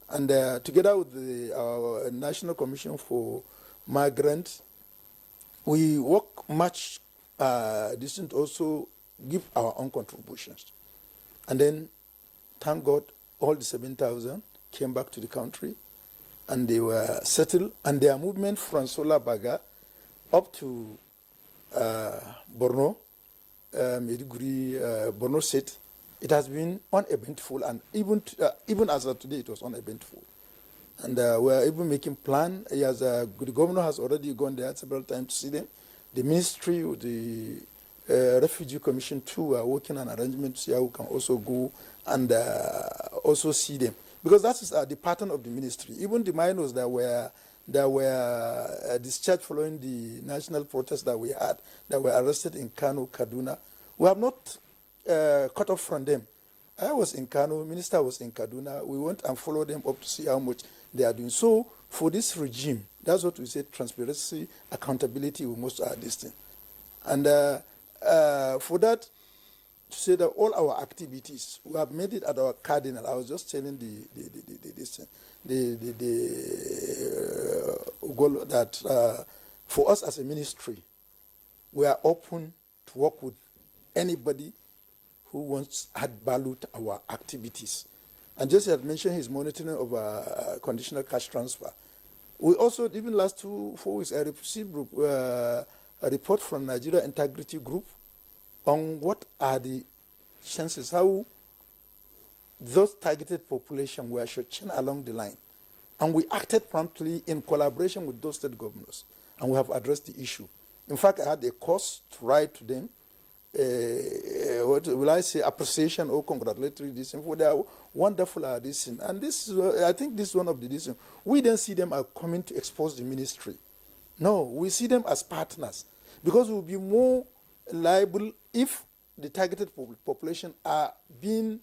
And together with our National Commission for Migrants, we work much distant also give our own contributions. And then, thank God, all the 7,000 came back to the country, and they were settled, and their movement from Solabaga up to Borno, Borno State, it has been uneventful, and even as of today, it was uneventful. And we are even making plan. The governor has already gone there several times to see them. The ministry, the Refugee Commission too, are working on arrangements to see how we can also go and also see them. Because that is the pattern of the ministry. Even the minors that were discharged following the national protest that we had, that were arrested in Kano, Kaduna, we have not cut off from them. I was in Kano, minister was in Kaduna. We went and followed them up to see how much they are doing. So for this regime, that's what we say, transparency, accountability, we must add this thing. And for that, to say that all our activities, we have made it at our cardinal. I was just telling the goal that for us as a ministry, we are open to work with anybody who wants to add value to our activities. And just had mentioned his monitoring of conditional cash transfer. We also, even last 4 weeks, I received a report from Nigeria Integrity Group on what are the chances, how those targeted population were shortchanged along the line. And we acted promptly in collaboration with those state governors, and we have addressed the issue. In fact, I had a course to write to them, what will I say, appreciation or congratulatory decision for their wonderful decision. And this is, I think this is one of the decisions. We don't see them as coming to expose the ministry. No, we see them as partners, because we'll be more liable if the targeted population are being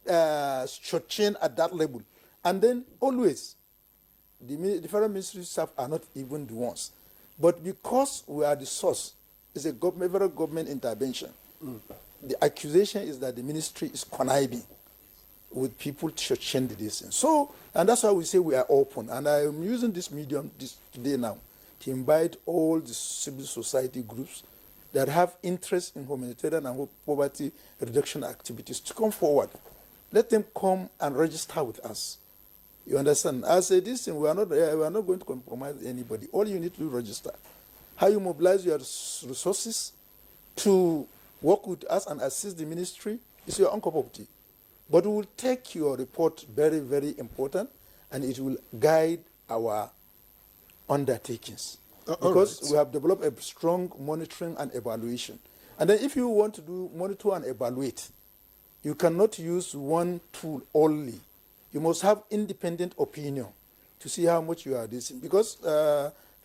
shortchanged at that level. And then always, the federal ministry staff are not even the ones. But because we are the source, it's a federal government intervention. The accusation is that the ministry is conniving with people to shortchange this. So, and that's why we say we are open. And I am using this medium today now to invite all the civil society groups that have interest in humanitarian and poverty reduction activities to come forward. Let them come and register with us. You understand? I say this thing, we are not going to compromise anybody. All you need to do is register. How you mobilize your resources to work with us and assist the ministry is your own cup of tea. But we will take your report very, very important, and it will guide our undertakings. Because we have developed a strong monitoring and evaluation. And then if you want to do monitor and evaluate, you cannot use one tool only. You must have independent opinion to see how much you are doing. Because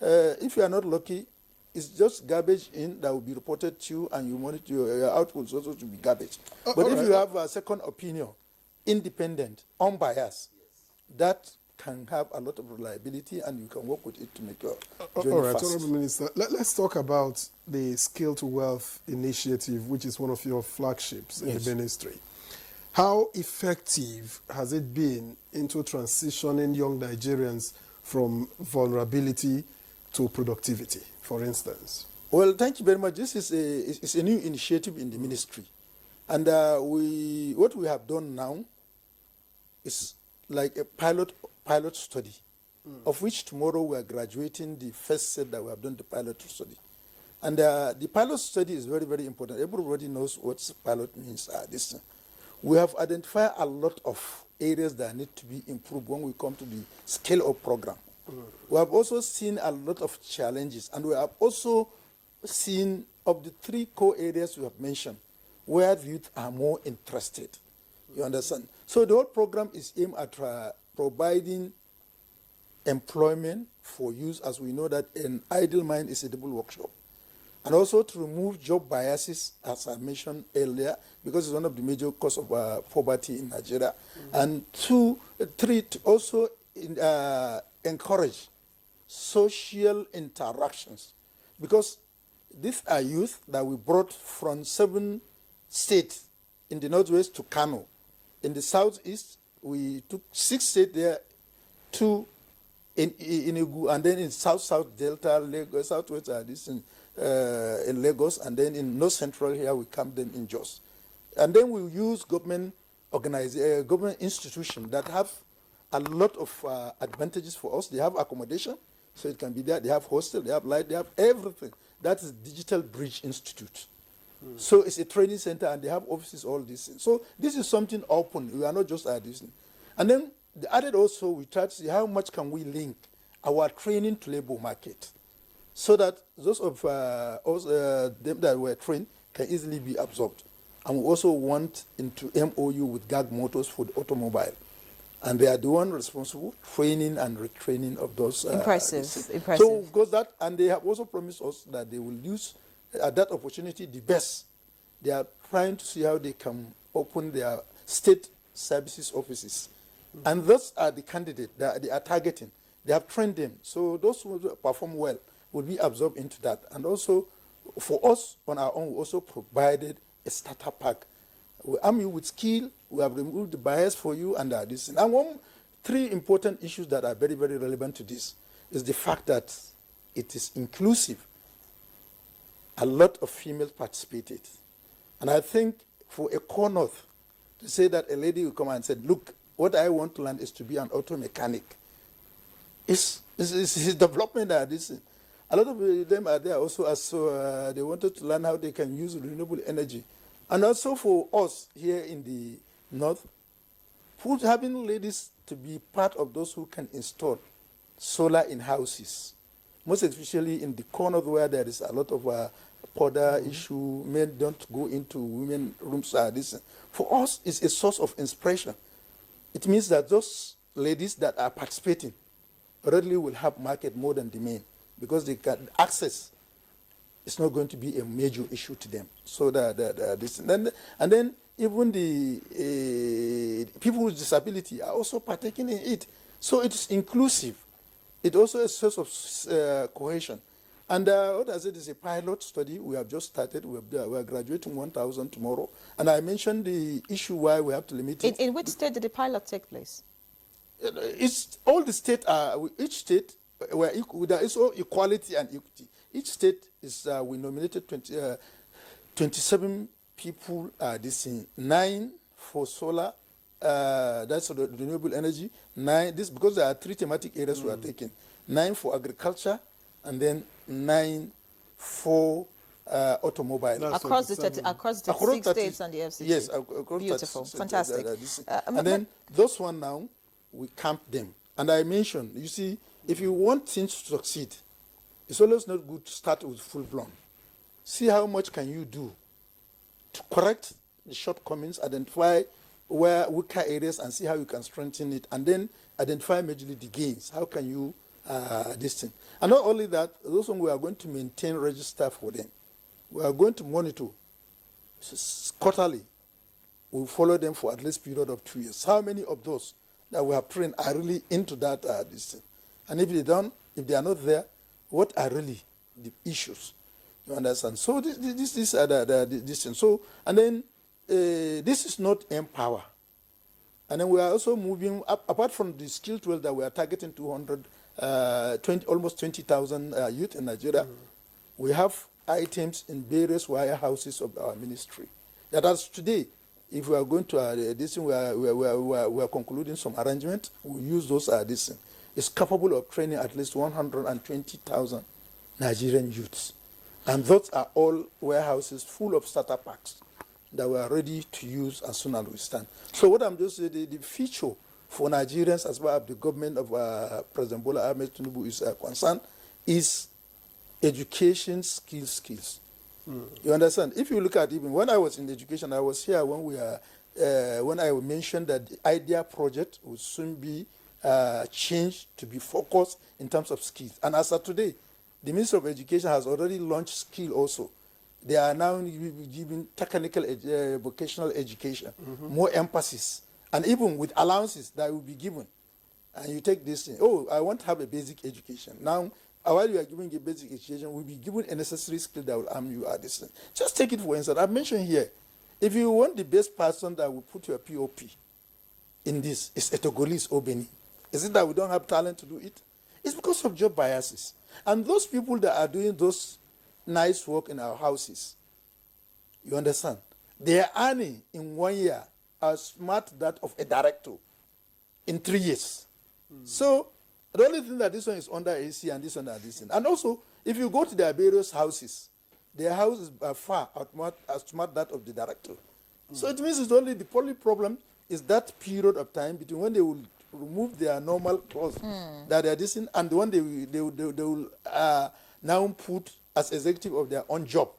if you are not lucky, it's just garbage in that will be reported to you, and you monitor your output also to be garbage. But if you have a second opinion, independent, unbiased, that can have a lot of reliability, and you can work with it to make your journey all right, fast. Honorable Minister, let's talk about the Skill to Wealth initiative, which is one of your flagships in the ministry. How effective has it been into transitioning young Nigerians from vulnerability to productivity, for instance? Well, thank you very much. This is a new initiative in the ministry. And what we have done now is like a pilot study, of which tomorrow we are graduating the first set that we have done the pilot study. And the pilot study is very, very important. Everybody knows what pilot means. We have identified a lot of areas that need to be improved when we come to the scale-up program. We have also seen a lot of challenges, and we have also seen of the 3 core areas we have mentioned where the youth are more interested. You understand? So the whole program is aimed at providing employment for youth, as we know that an idle mind is a double workshop. And also to remove job biases, as I mentioned earlier, because it's one of the major causes of poverty in Nigeria. And 2, 3, to also encourage social interactions. Because these are youth that we brought from 7 states in the northwest to Kano. In the southeast, we took 6 states there, 2 in Enugu, and then in south Delta, Lagos, southwest in Lagos, and then in north central here we camp them in Jos. And then we use government institutions that have a lot of advantages for us. They have accommodation, so it can be there. They have hostel, they have light, they have everything. That is Digital Bridge Institute. So it's a training center, and they have offices, all these things. So this is something open. We are not just this. And then the added also, we try to see how much can we link our training to labor market, so that those of them that were trained can easily be absorbed. And we also want into MOU with GAG Motors for the automobile. And they are the one responsible training and retraining of those. Impressive. So because that, and they have also promised us that they will use at that opportunity the best. They are trying to see how they can open their state services offices. And those are the candidates that they are targeting. They have trained them. So those who perform well will be absorbed into that. And also, for us on our own, we also provided a starter pack. We arm you with skill. We have removed the bias for you and this. And 3 important issues that are very, very relevant to this is the fact that it is inclusive. A lot of females participated. And I think for a core north, to say that a lady will come and say, look, what I want to learn is to be an auto mechanic. It's development that this. A lot of them are there also as they wanted to learn how they can use renewable energy. And also for us here in the north, having ladies to be part of those who can install solar in houses, most especially in the corner where there is a lot of powder issue, men don't go into women rooms. This. For us, it's a source of inspiration. It means that those ladies that are participating readily will have market more than the men, because they can access. It's not going to be a major issue to them. So this, and then even the people with disability are also partaking in it. So it's inclusive. It also is a source of cohesion. And what I said is a pilot study. We have just started. We are graduating 1,000 tomorrow. And I mentioned the issue why we have to limit it. In which state did the pilot take place? It's all the states are, each state, where there is all equality and equity. Each state is, we nominated 27 people, 9 for solar, that's the renewable energy, 9, because there are 3 thematic areas we are taking, 9 for agriculture, and then 9 for automobile. That's Across the 37. across the Across 6 30 states and the FCT. Yes, across Beautiful, 30 fantastic. and then those one now, we camp them. And I mentioned, you see, if you want things to succeed, it's always not good to start with full-blown. See how much can you do to correct the shortcomings, identify where weaker areas, and see how you can strengthen it, and then identify majorly the gains. How can you this thing? And not only that, those ones we are going to maintain register for them. We are going to monitor quarterly. We'll follow them for at least a period of 2 years. How many of those that we have trained are really into that this thing? And if they are not there, what are really the issues? You understand? So this are this thing. So, and then this is not empower. And then we are also moving up, apart from the skill 12 that we are targeting 220, almost 20,000 youth in Nigeria. We have items in various warehouses of our ministry. That as today, if we are going to this thing, we are concluding some arrangement. We use those this thing. It's capable of training at least 120,000 Nigerian youths. And those are all warehouses full of starter packs that we are ready to use as soon as we stand. So what I'm just saying, the feature for Nigerians as well as the government of President Bola Ahmed Tinubu is concerned is education skills. You understand? If you look at even when I was in education, I was here when I mentioned that the IDEA project will soon be changed to be focused in terms of skills. And as of today, the Ministry of Education has already launched skill also. They are now giving technical vocational education, more emphasis, and even with allowances that will be given. And you take this thing, oh, I want to have a basic education. Now, while you are giving a basic education, we'll be given a necessary skill that will arm you at this thing. Just take it for instance. I mentioned here, if you want the best person that will put your POP in this, it's a Togolese or Benin. Is it that we don't have talent to do it? It's because of job biases. And those people that are doing those nice work in our houses, you understand, they are earning in 1 year as smart that of a director in 3 years. So the only thing that this one is under AC and this one are this thing. And also, if you go to their various houses, their houses are far as smart that of the director. So it means it's only the only problem is that period of time between when they will remove their normal clothes that they are this thing and the one they will now put as executive of their own job.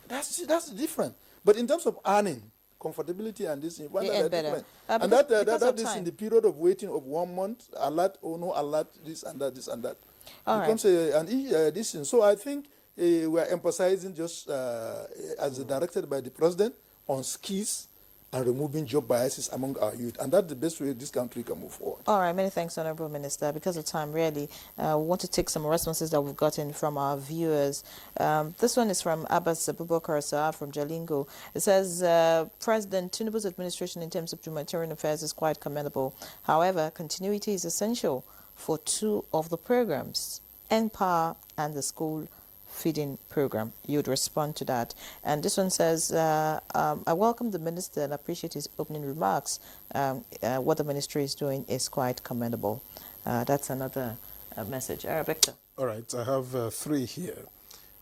That's different. But in terms of earning, comfortability and this, one that are different. And that is in the period of waiting of 1 month, alert or no alert, this and that, this and that. All becomes this thing. So I think we are emphasizing just as directed by the president on skills and removing job biases among our youth. And that's the best way this country can move forward. All right, many thanks, Honorable Minister. Because of time, really, we want to take some responses that we've gotten from our viewers. This one is from Abbas Abubakar Saab from Jalingo. It says, President Tinubu's administration in terms of humanitarian affairs is quite commendable. However, continuity is essential for 2 of the programs, NPower and the school feeding program. You'd respond to that. And this one says, I welcome the minister and appreciate his opening remarks. What the ministry is doing is quite commendable. That's another message. Victor. All right, I have 3 here.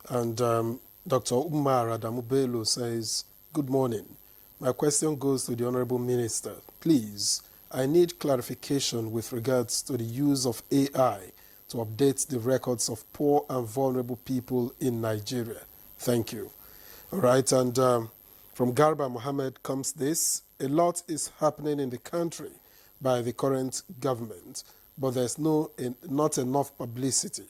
And Dr. Umar Adamubelo says, good morning. My question goes to the Honorable Minister. Please, I need clarification with regards to the use of AI to update the records of poor and vulnerable people in Nigeria. Thank you. All right, and from Garba Mohammed comes this. A lot is happening in the country by the current government, but there's not enough publicity.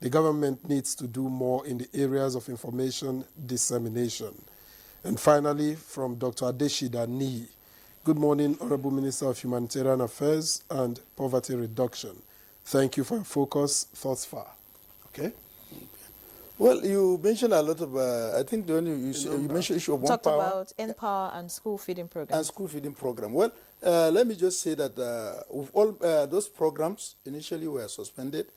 The government needs to do more in the areas of information dissemination. And finally, from Dr. Adeshida Ni. Good morning, Honorable Minister of Humanitarian Affairs and Poverty Reduction. Thank you for your focus thus far. Okay? Well, you mentioned a lot of, I think the only you mentioned issue of one Talked power. about NPower and school feeding program. And school feeding program. Well, let me just say that with all those programs initially were suspended,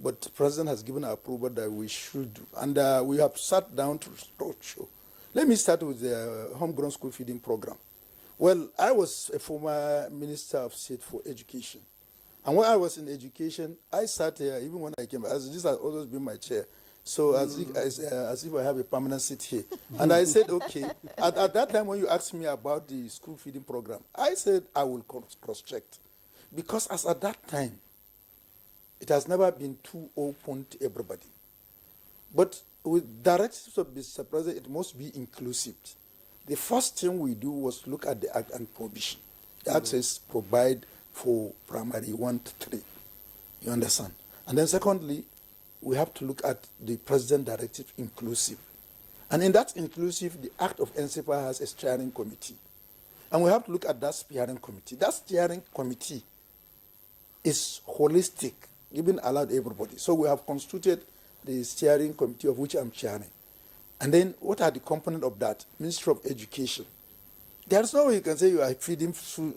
but the president has given approval that we should do. And we have sat down to show. Let me start with the homegrown school feeding program. Well, I was a former Minister of State for Education. And when I was in education, I sat here, even when I came, as this has always been my chair, So as if I have a permanent seat here. And I said, okay. At that time when you asked me about the school feeding program, I said I will cross-check. Because as at that time, it has never been too open to everybody. But with directives of Mr. President, it must be inclusive. The first thing we do was look at the Act and provision. The Act says provide for primary 1 to 3. You understand? And then secondly, we have to look at the President Directive inclusive. And in that inclusive, the Act of NCPA has a steering committee. And we have to look at that steering committee. That steering committee is holistic, even allowed everybody. So we have constituted the steering committee of which I'm chairing. And then what are the components of that? Ministry of Education. There's no way you can say you are feeding school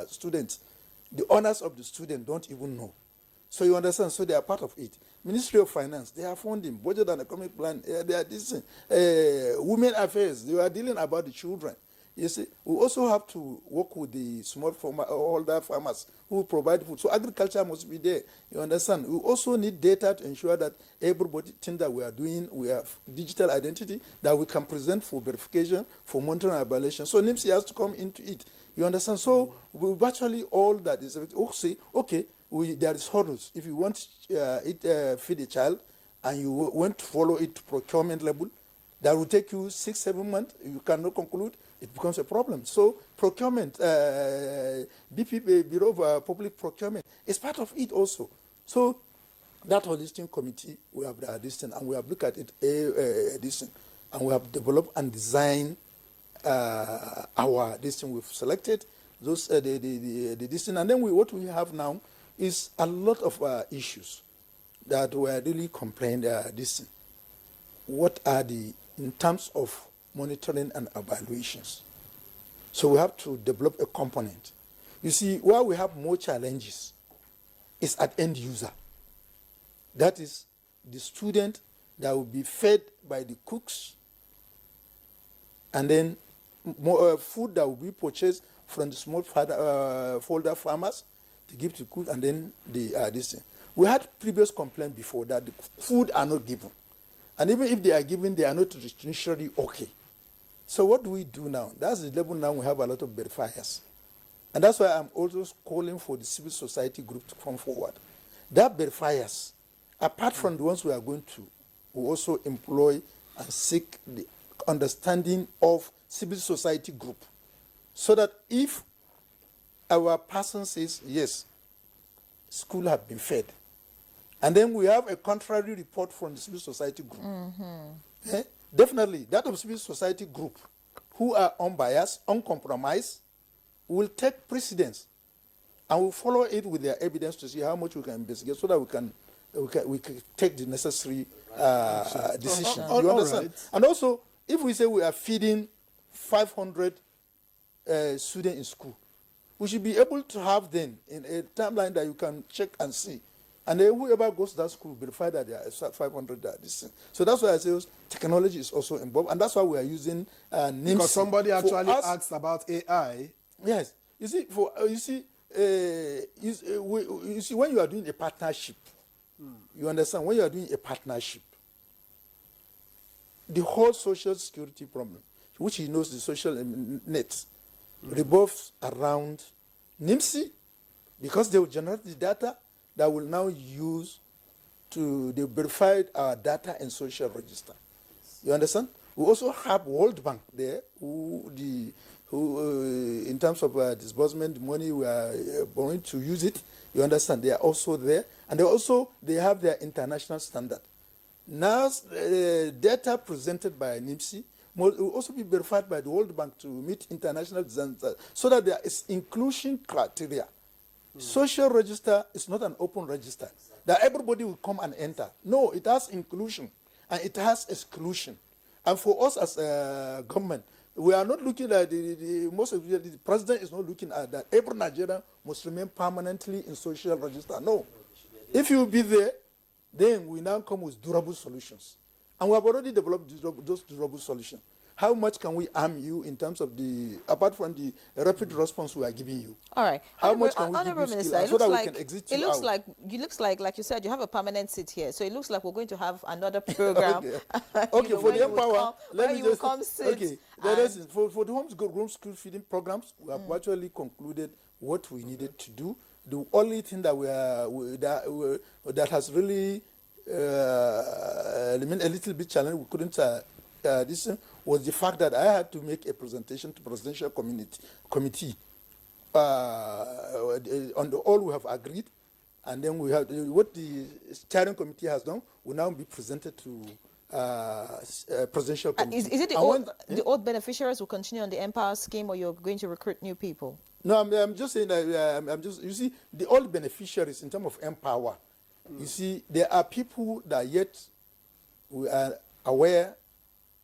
students. The honors of the student don't even know. So you understand, so they are part of it. Ministry of Finance, they are funding, budget and economic plan, they are this, women affairs, they are dealing about the children. You see, we also have to work with the smallholder farmers who provide food. So agriculture must be there. You understand? We also need data to ensure that everybody think that we are doing, we have digital identity that we can present for verification, for monitoring and evaluation. So NIMSI has to come into it. You understand? So virtually all that is, okay, there is hurdles. If you want feed a child and you want to follow it to procurement level, that will take you 6-7 months. You cannot conclude. It becomes a problem. So procurement, Bureau of Public Procurement is part of it also. So that holistic committee, we have this thing, and we have looked at it, this thing, and we have developed and designed this thing. We've selected those this thing, and then what we have now is a lot of issues that were really complained. This thing. What are in terms of monitoring and evaluations? So we have to develop a component. You see, where we have more challenges is at end user. That is the student that will be fed by the cooks, and then more food that will be purchased from the smallholder farmers to give to cook, and then this thing. We had previous complaint before that the food are not given. And even if they are given, they are not nutritionally okay. So what do we do now? That's the level now we have a lot of verifiers. And that's why I'm also calling for the civil society group to come forward. That verifiers, apart from the ones we are going to, we also employ and seek the understanding of civil society group. So that if our person says, yes, school have been fed, and then we have a contrary report from the civil society group. Definitely, that of civil society group, who are unbiased, uncompromised, will take precedence, and will follow it with their evidence to see how much we can investigate, so that we can take the necessary decision. You understand? Right. And also, if we say we are feeding 500 students in school, we should be able to have them in a timeline that you can check and see. And then whoever goes to that school will verify that there are 500 that this thing. So that's why I say technology is also involved, and that's why we are using NIMSI. Because somebody actually asked about AI. Yes. You see, when you are doing a partnership, you understand, when you are doing a partnership, the whole social security problem, which he knows the social net, revolves around NIMSI, because they will generate the data that will now use to verify our data and social register. You understand? We also have World Bank there, who in terms of disbursement money, we are going to use it. You understand? They are also there, and they have their international standard. Now, data presented by NIMSI will also be verified by the World Bank to meet international standards, so that there is inclusion criteria. Social register is not an open register that everybody will come and enter. No, it has inclusion and it has exclusion. And for us as a government, we are not looking at the president is not looking at that. Every Nigerian must remain permanently in social register. No. If you be there, then we now come with durable solutions. And we have already developed those durable solutions. how much can we arm you in terms of apart from the rapid response we are giving you? All right. How much can we give Honourable you Minister, so that we can exit you out? It looks like you said, you have a permanent seat here. So it looks like we're going to have another program. Okay, for the Empower, let me just come sit. Okay, for the home school feeding programs, we have actually concluded what we needed to do. The only thing that that has really remained a little bit challenging, we couldn't this was the fact that I had to make a presentation to presidential committee on all we have agreed, and then we have what the steering committee has done will now be presented to presidential committee. Is it the old beneficiaries will continue on the Empower scheme, or you're going to recruit new people? No, I'm just saying that you see, the old beneficiaries in terms of Empower, you see, there are people that yet we are aware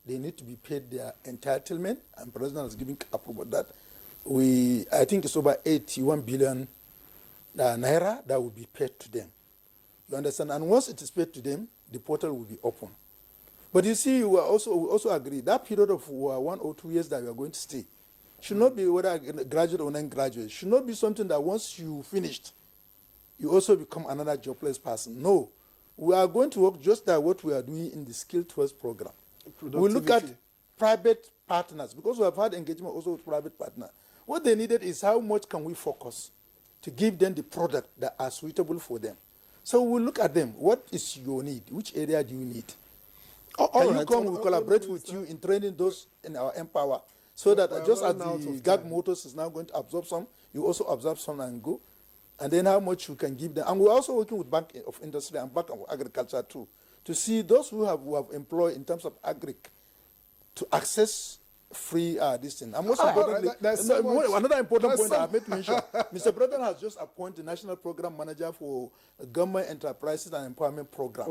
they need to be paid their entitlement, and the President has given approval that I think it's over 81 billion naira that will be paid to them. You understand? And once it is paid to them, the portal will be open. But you see, we also agree that period of 1 or 2 years that we are going to stay should not be whether graduate or non-graduate. Should not be something that once you finished, you also become another jobless person. No. We are going to work just like what we are doing in the Skill Towards program. We look at private partners, because we have had engagement also with private partners. What they needed is how much can we focus to give them the product that are suitable for them. So we look at them. What is your need? Which area do you need? Can you come? We collaborate with you in training those in our Empower, so that just as the GAG Motors is now going to absorb some, you also absorb some and go. And then how much you can give them. And we're also working with Bank of Industry and Bank of Agriculture too, to see those who have employed in terms of agric to access free this thing. And most importantly, another important point that I made mention, Mr. President has just appointed the National Program Manager for Government Enterprises and Empowerment Program,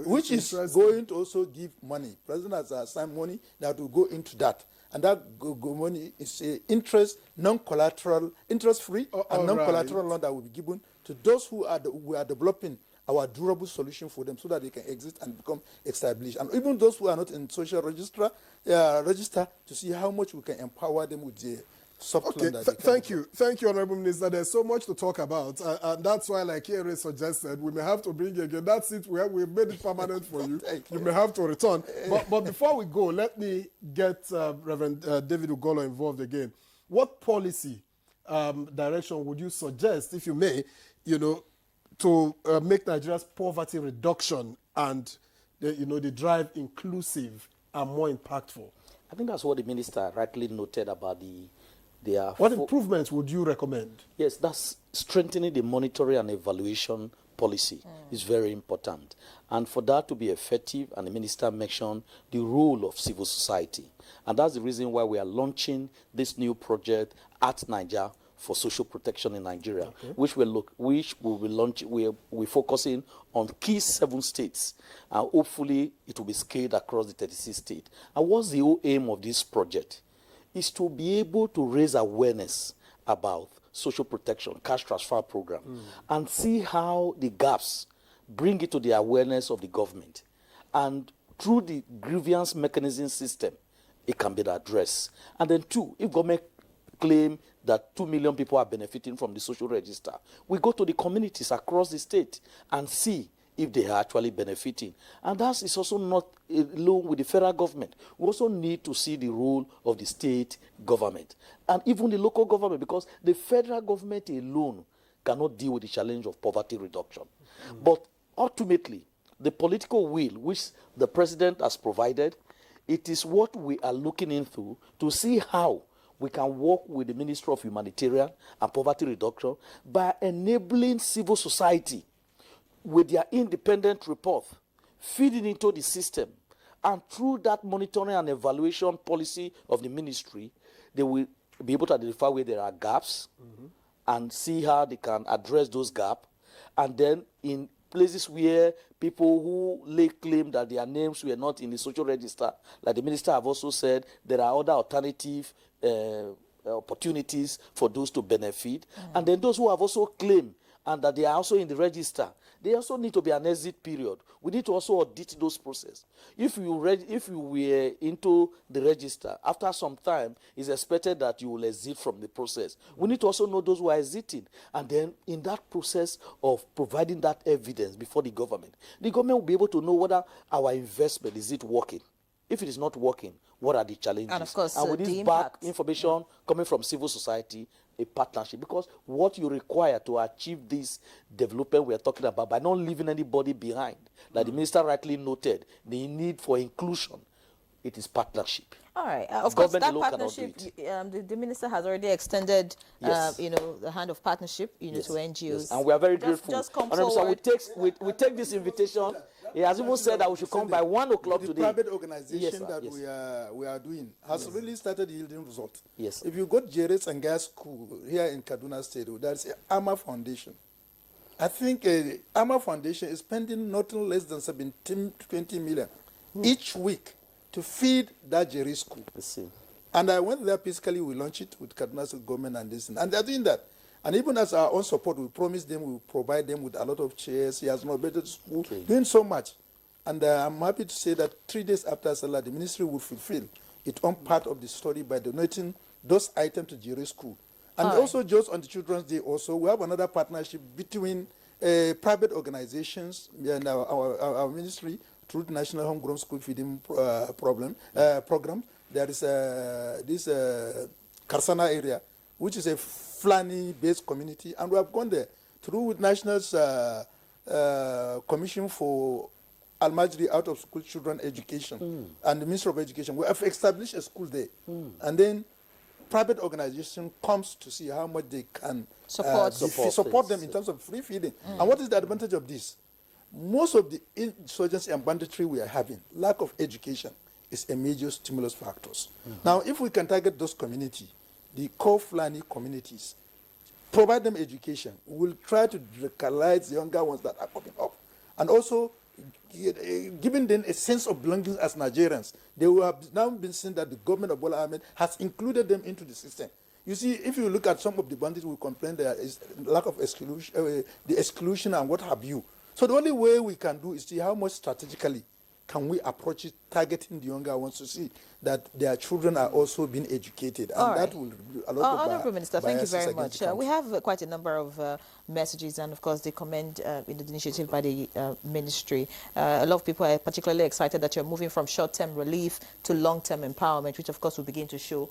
which is going to also give money. President has assigned money that will go into that. And that money is non-collateral, interest-free and non-collateral loan that will be given to those who are developing our durable solution for them, so that they can exist and become established. And even those who are not in social register to see how much we can empower them with the soft loan. Thank you, Honorable Minister. There's so much to talk about, and that's why, like Ere suggested, we may have to bring you again. That's it. We made it permanent for you. You may have to return. But before we go, let me get Reverend David Ugolo involved again. What policy direction would you suggest, if you may, to make Nigeria's poverty reduction and the drive inclusive and more impactful? I think that's what the minister rightly noted about what improvements would you recommend? Yes, that's strengthening the monitoring and evaluation policy is very important. And for that to be effective, and the minister mentioned the role of civil society. And that's the reason why we are launching this new project at Niger for social protection in Nigeria, which we'll be launching. We're focusing on key 7 states, and hopefully it will be scaled across the 36 states. And what's the whole aim of this project? Is to be able to raise awareness about social protection, cash transfer program, and see how the gaps bring it to the awareness of the government. And through the grievance mechanism system, it can be addressed. And then 2, if government claim that 2 million people are benefiting from the social register, we go to the communities across the state and see if they are actually benefiting. And that is also not alone with the federal government. We also need to see the role of the state government and even the local government, because the federal government alone cannot deal with the challenge of poverty reduction. But ultimately, the political will which the president has provided, it is what we are looking into to see how we can work with the Ministry of Humanitarian and Poverty Reduction by enabling civil society with their independent report, feeding into the system. And through that monitoring and evaluation policy of the ministry, they will be able to identify where there are gaps and see how they can address those gaps. And then in places where people who lay claim that their names were not in the social register, like the minister have also said, there are other alternative opportunities for those to benefit. And then those who have also claimed and that they are also in the register, there also need to be an exit period. We need to also audit those processes. If you were into the register, after some time, it's expected that you will exit from the process. We need to also know those who are exiting. And then in that process of providing that evidence before the government will be able to know whether our investment, is it working? If it is not working, what are the challenges? And of course, with this the back impact. information coming from civil society, a partnership, because what you require to achieve this development we are talking about, by not leaving anybody behind, like the minister rightly noted, the need for inclusion, it is partnership. All right. Of course, Government that alone cannot partnership, do the minister has already extended, Yes. the hand of partnership, to NGOs. Yes. And we are very grateful. Just come Honourable Sir, forward. we take this invitation. He has even said that we should come by 1 o'clock the today. private organization Yes, sir. that Yes. we are doing has really started yielding results. Yes, sir. If you go to Jerez and Gas School here in Kaduna State, there's an AMA Foundation. I think AMA Foundation is spending nothing less than 17 to 20 million each week to feed that Jerez school. Let's see. And I went there physically, we launched it with Kaduna State government and this, and they're doing that. And even as our own support, we promised them, we will provide them with a lot of chairs. He has inaugurated school, doing so much. And I'm happy to say that 3 days after Salah, the ministry will fulfill its own part of the story by donating those items to Jerez school. And also just on the Children's Day also, we have another partnership between private organizations and our ministry through the National Homegrown School Feeding Program. There is this Karsana area, which is a Fulani-based community, and we have gone there through National's Commission for Almajiri Out of School Children Education and the Ministry of Education. We have established a school there, and then private organization comes to see how much they can support them in terms of free feeding. And what is the advantage of this? Most of the insurgency and banditry we are having, lack of education, is a major stimulus factors. Now, if we can target those communities, the core Fulani communities, provide them education, we will try to radicalize the younger ones that are coming up. And also, giving them a sense of belonging as Nigerians. They will have now been seen that the government of Bola Ahmed has included them into the system. You see, if you look at some of the bandits who complain there is lack of exclusion, the exclusion and what have you. So the only way we can do is see how much strategically can we approach it, targeting the younger ones to see that their children are also being educated. And that will do a lot of Honourable Minister, thank you very much. We we have quite a number of messages, and of course they commend the initiative by the ministry. A lot of people are particularly excited that you're moving from short-term relief to long-term empowerment, which of course will begin to show,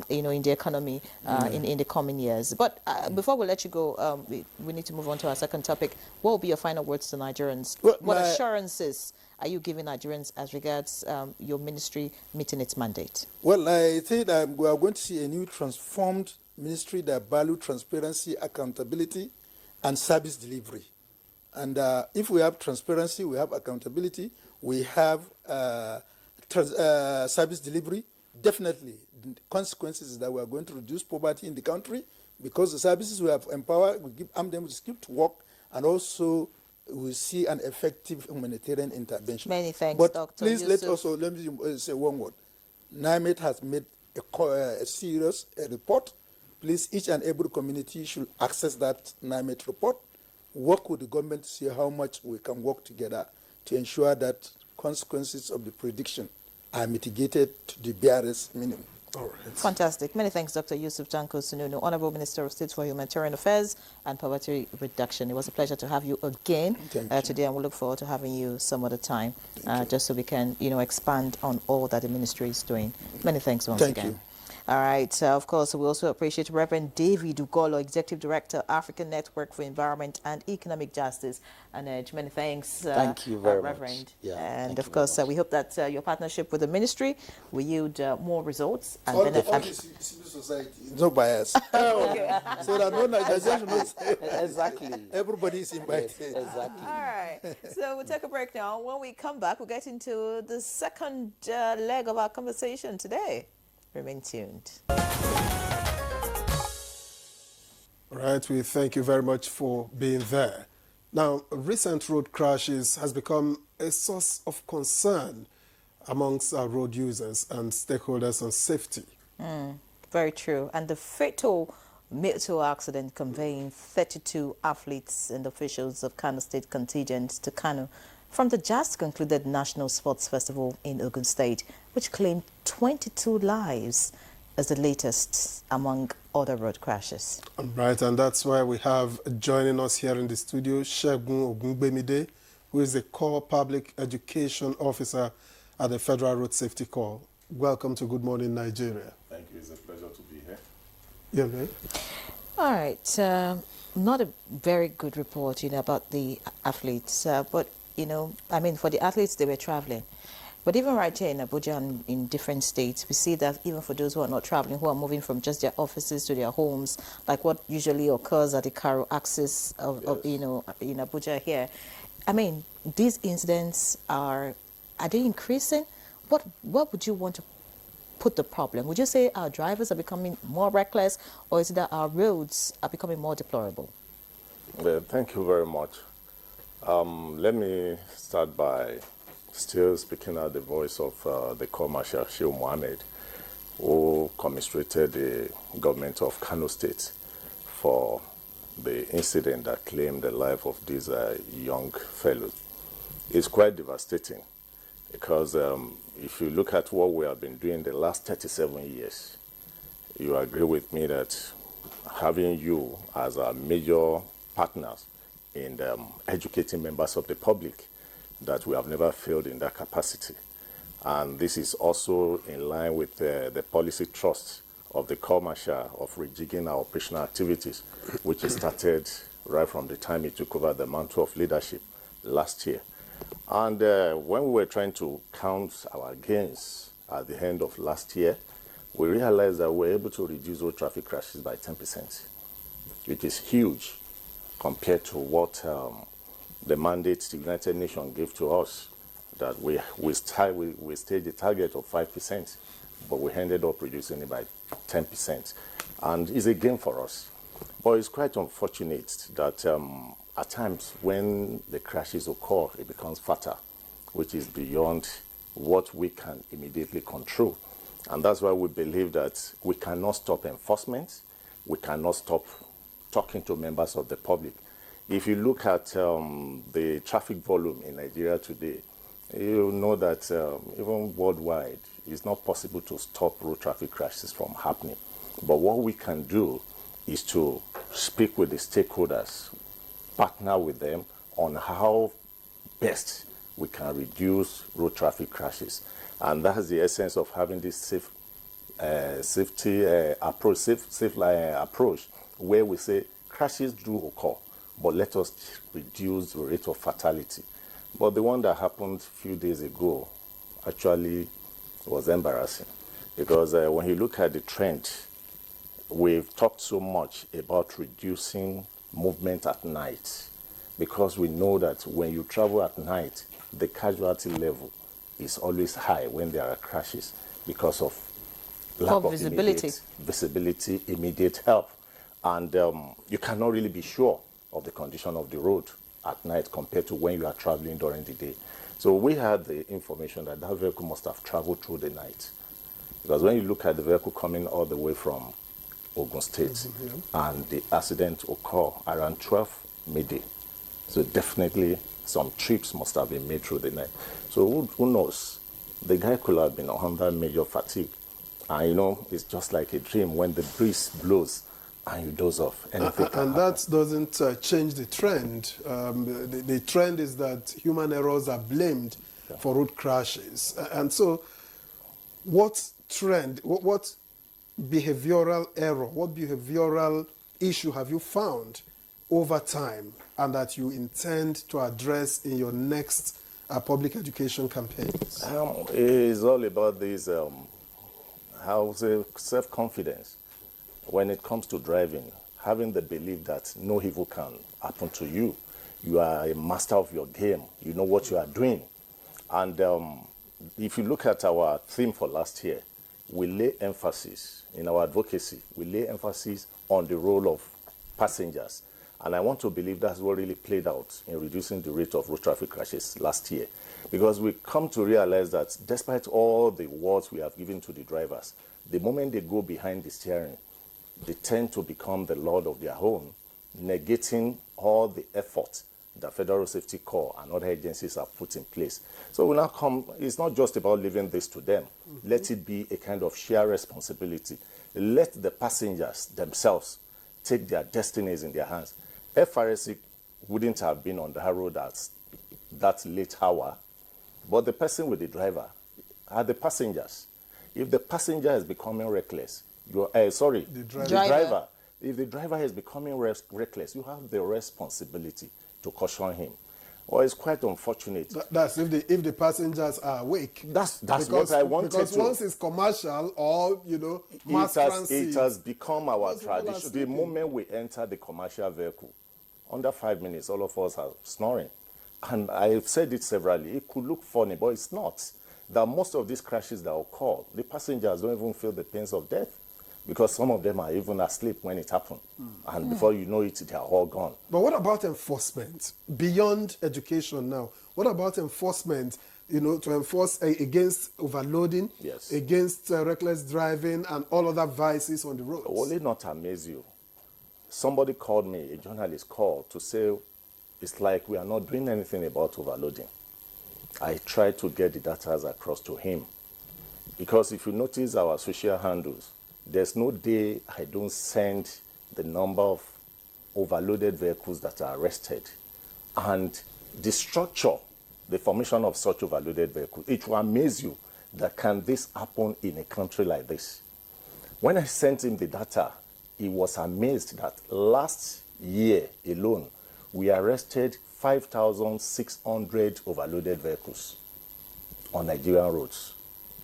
in the economy in the coming years. But before we let you go, we need to move on to our second topic. What will be your final words to Nigerians? Well, what assurances are you giving Nigerians as regards your ministry meeting its mandate? Well, I think we are going to see a new transformed ministry that values transparency, accountability, and service delivery. And if we have transparency, we have accountability, we have service delivery, definitely the consequences is that we are going to reduce poverty in the country because the services we have empowered, we arm them with skill to work, and also we see an effective humanitarian intervention. Many thanks, but Dr. Please Yusuf. let me say one word. NIMET has made a serious report. Please, each and every community should access that NIMET report, work with the government to see how much we can work together to ensure that consequences of the prediction are mitigated to the barest minimum. All right. Fantastic. Many thanks, Dr. Yusuf Janko Sununu, Honorable Minister of State for Humanitarian Affairs and Poverty Reduction. It was a pleasure to have you again today, and we look forward to having you some other time, just so we can, expand on all that the ministry is doing. Many thanks once again. Thank you. All right. Of course, we also appreciate Reverend David Ugolo, Executive Director, African Network for Environment and Economic Justice. And many thanks, thank you very Reverend. much. Yeah, and of course, we hope that your partnership with the ministry will yield more results. And all the civil society, no bias. Okay. So that no Nigerian should not Exactly. everybody is invited. Yes, exactly. All right. So we'll take a break now. When we come back, we'll get into the second leg of our conversation today. Remain tuned. All right, we thank you very much for being there. Now, recent road crashes has become a source of concern amongst our road users and stakeholders on safety. Very true. And the fatal motor accident conveying 32 athletes and officials of Kano State contingent to Kano from the just concluded National Sports Festival in Ogun State, which claimed 22 lives as the latest among other road crashes. Right, and that's why we have joining us here in the studio, Segun Ogungbemide, who is the Core Public Education Officer at the Federal Road Safety Corps. Welcome to Good Morning Nigeria. Thank you. It's a pleasure to be here. Yeah, man. All right, not a very good report, about the athletes, but, I mean, for the athletes, they were traveling. But even right here in Abuja and in different states, we see that even for those who are not traveling, who are moving from just their offices to their homes, like what usually occurs at the Karo axis of in Abuja here. I mean, these incidents are they increasing? What would you want to put the problem? Would you say our drivers are becoming more reckless, or is it that our roads are becoming more deplorable? Well, thank you very much. Let me start by still speaking out the voice of the Corps Marshal Shehu Mohammed, who commiserated the government of Kano State for the incident that claimed the life of these young fellows. It's quite devastating because if you look at what we have been doing the last 37 years, you agree with me that having you as a major partners in educating members of the public, that we have never failed in that capacity. And this is also in line with the policy trust of the Corps Marshal of rejigging our operational activities, which started right from the time he took over the mantle of leadership last year. And when we were trying to count our gains at the end of last year, we realized that we were able to reduce road traffic crashes by 10%, which is huge compared to what the mandate the United Nations gave to us, that we staged a target of 5%, but we ended up reducing it by 10%. And it's a gain for us. But it's quite unfortunate that at times when the crashes occur, it becomes fatal, which is beyond what we can immediately control. And that's why we believe that we cannot stop enforcement, we cannot stop talking to members of the public. If you look at the traffic volume in Nigeria today, you know that even worldwide, it's not possible to stop road traffic crashes from happening. But what we can do is to speak with the stakeholders, partner with them on how best we can reduce road traffic crashes. And that's the essence of having this safe approach, where we say crashes do occur, but let us reduce the rate of fatality. But the one that happened a few days ago actually was embarrassing, because when you look at the trend, we've talked so much about reducing movement at night, because we know that when you travel at night, the casualty level is always high when there are crashes because of lack of visibility, immediate help. And you cannot really be sure of the condition of the road at night compared to when you are traveling during the day. So we had the information that that vehicle must have traveled through the night. Because when you look at the vehicle coming all the way from Ogun State, and the accident occurred around 12 midday. So definitely some trips must have been made through the night. So who knows? The guy could have been under major fatigue. And it's just like a dream when the breeze blows and you doze off. And that doesn't change the trend. The trend is that human errors are blamed for road crashes. And so what trend, what behavioral error, what behavioral issue have you found over time and that you intend to address in your next public education campaigns? It's all about this, self-confidence. When it comes to driving, having the belief that no evil can happen to you. You are a master of your game. You know what you are doing. And if you look at our theme for last year, we lay emphasis in our advocacy. We lay emphasis on the role of passengers. And I want to believe that's what really played out in reducing the rate of road traffic crashes last year. Because we come to realize that despite all the words we have given to the drivers, the moment they go behind the steering, they tend to become the lord of their own, negating all the effort the Federal Safety Corps and other agencies have put in place. So we now come, it's not just about leaving this to them. Let it be a kind of shared responsibility. Let the passengers themselves take their destinies in their hands. FRSC wouldn't have been on that road at that late hour, but the person with the driver are the passengers. If the passenger is becoming reckless, the driver. If the driver is becoming reckless, you have the responsibility to caution him. Well, it's quite unfortunate. That's if the passengers are awake. That's what I wanted because to. Once it's commercial or, mass transit. It has become our tradition. The moment we enter the commercial vehicle, under 5 minutes, all of us are snoring. And I've said it severally. It could look funny, but it's not. That most of these crashes that occur, the passengers don't even feel the pains of death, because some of them are even asleep when it happened. And before you know it, they are all gone. But what about enforcement? Beyond education now, what about enforcement, to enforce against overloading, yes, against reckless driving and all other vices on the roads? Will it not amaze you? Somebody called me, a journalist called, to say, it's like we are not doing anything about overloading. I tried to get the data across to him. Because if you notice our social handles, there's no day I don't send the number of overloaded vehicles that are arrested. And the structure, the formation of such overloaded vehicles, it will amaze you that can this happen in a country like this. When I sent him the data, he was amazed that last year alone, we arrested 5,600 overloaded vehicles on Nigerian roads.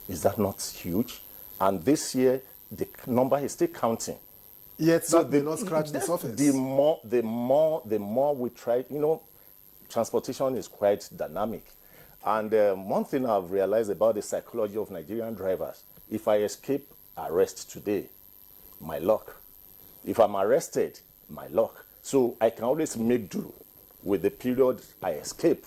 Is that not huge? And this year, the number is still counting. Yet so that did not scratch the surface. The more we try, transportation is quite dynamic. And one thing I've realized about the psychology of Nigerian drivers, if I escape arrest today, my luck. If I'm arrested, my luck. So I can always make do with the period I escape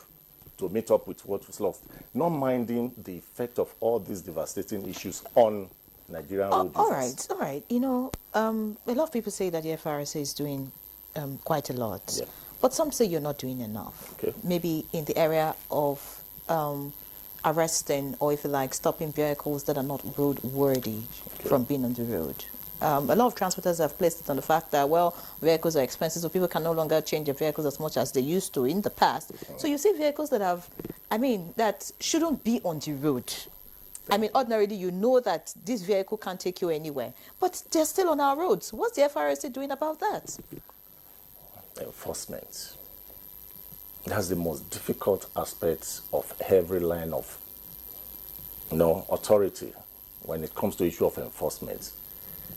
to meet up with what was lost, not minding the effect of all these devastating issues on Nigerian road users. All right. A lot of people say that the FRSA is doing quite a lot. Yeah. But some say you're not doing enough. Okay. Maybe in the area of arresting, or if you like, stopping vehicles that are not roadworthy from being on the road. A lot of transporters have placed it on the fact that, vehicles are expensive, so people can no longer change their vehicles as much as they used to in the past. So you see vehicles that shouldn't be on the road. Ordinarily, you know that this vehicle can't take you anywhere, but they're still on our roads. What's the FRSA doing about that? Enforcement. That's the most difficult aspect of every line of authority when it comes to issue of enforcement.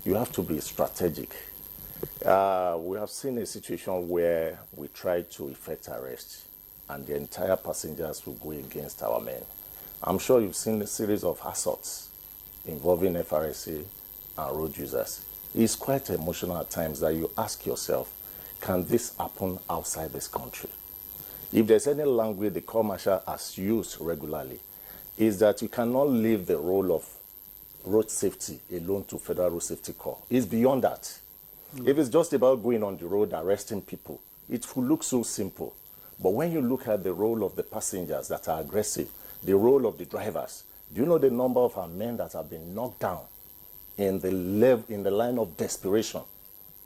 You have to be strategic. We have seen a situation where we try to effect arrest and the entire passengers will go against our men. I'm sure you've seen a series of assaults involving FRSA and road users. It's quite emotional at times that you ask yourself, can this happen outside this country? If there's any language the Corps Marshal has used regularly, is that you cannot leave the role of road safety alone to Federal Road Safety Corps. It's beyond that. If it's just about going on the road, arresting people, it will look so simple. But when you look at the role of the passengers that are aggressive, the role of the drivers, do you know the number of our men that have been knocked down in the line of desperation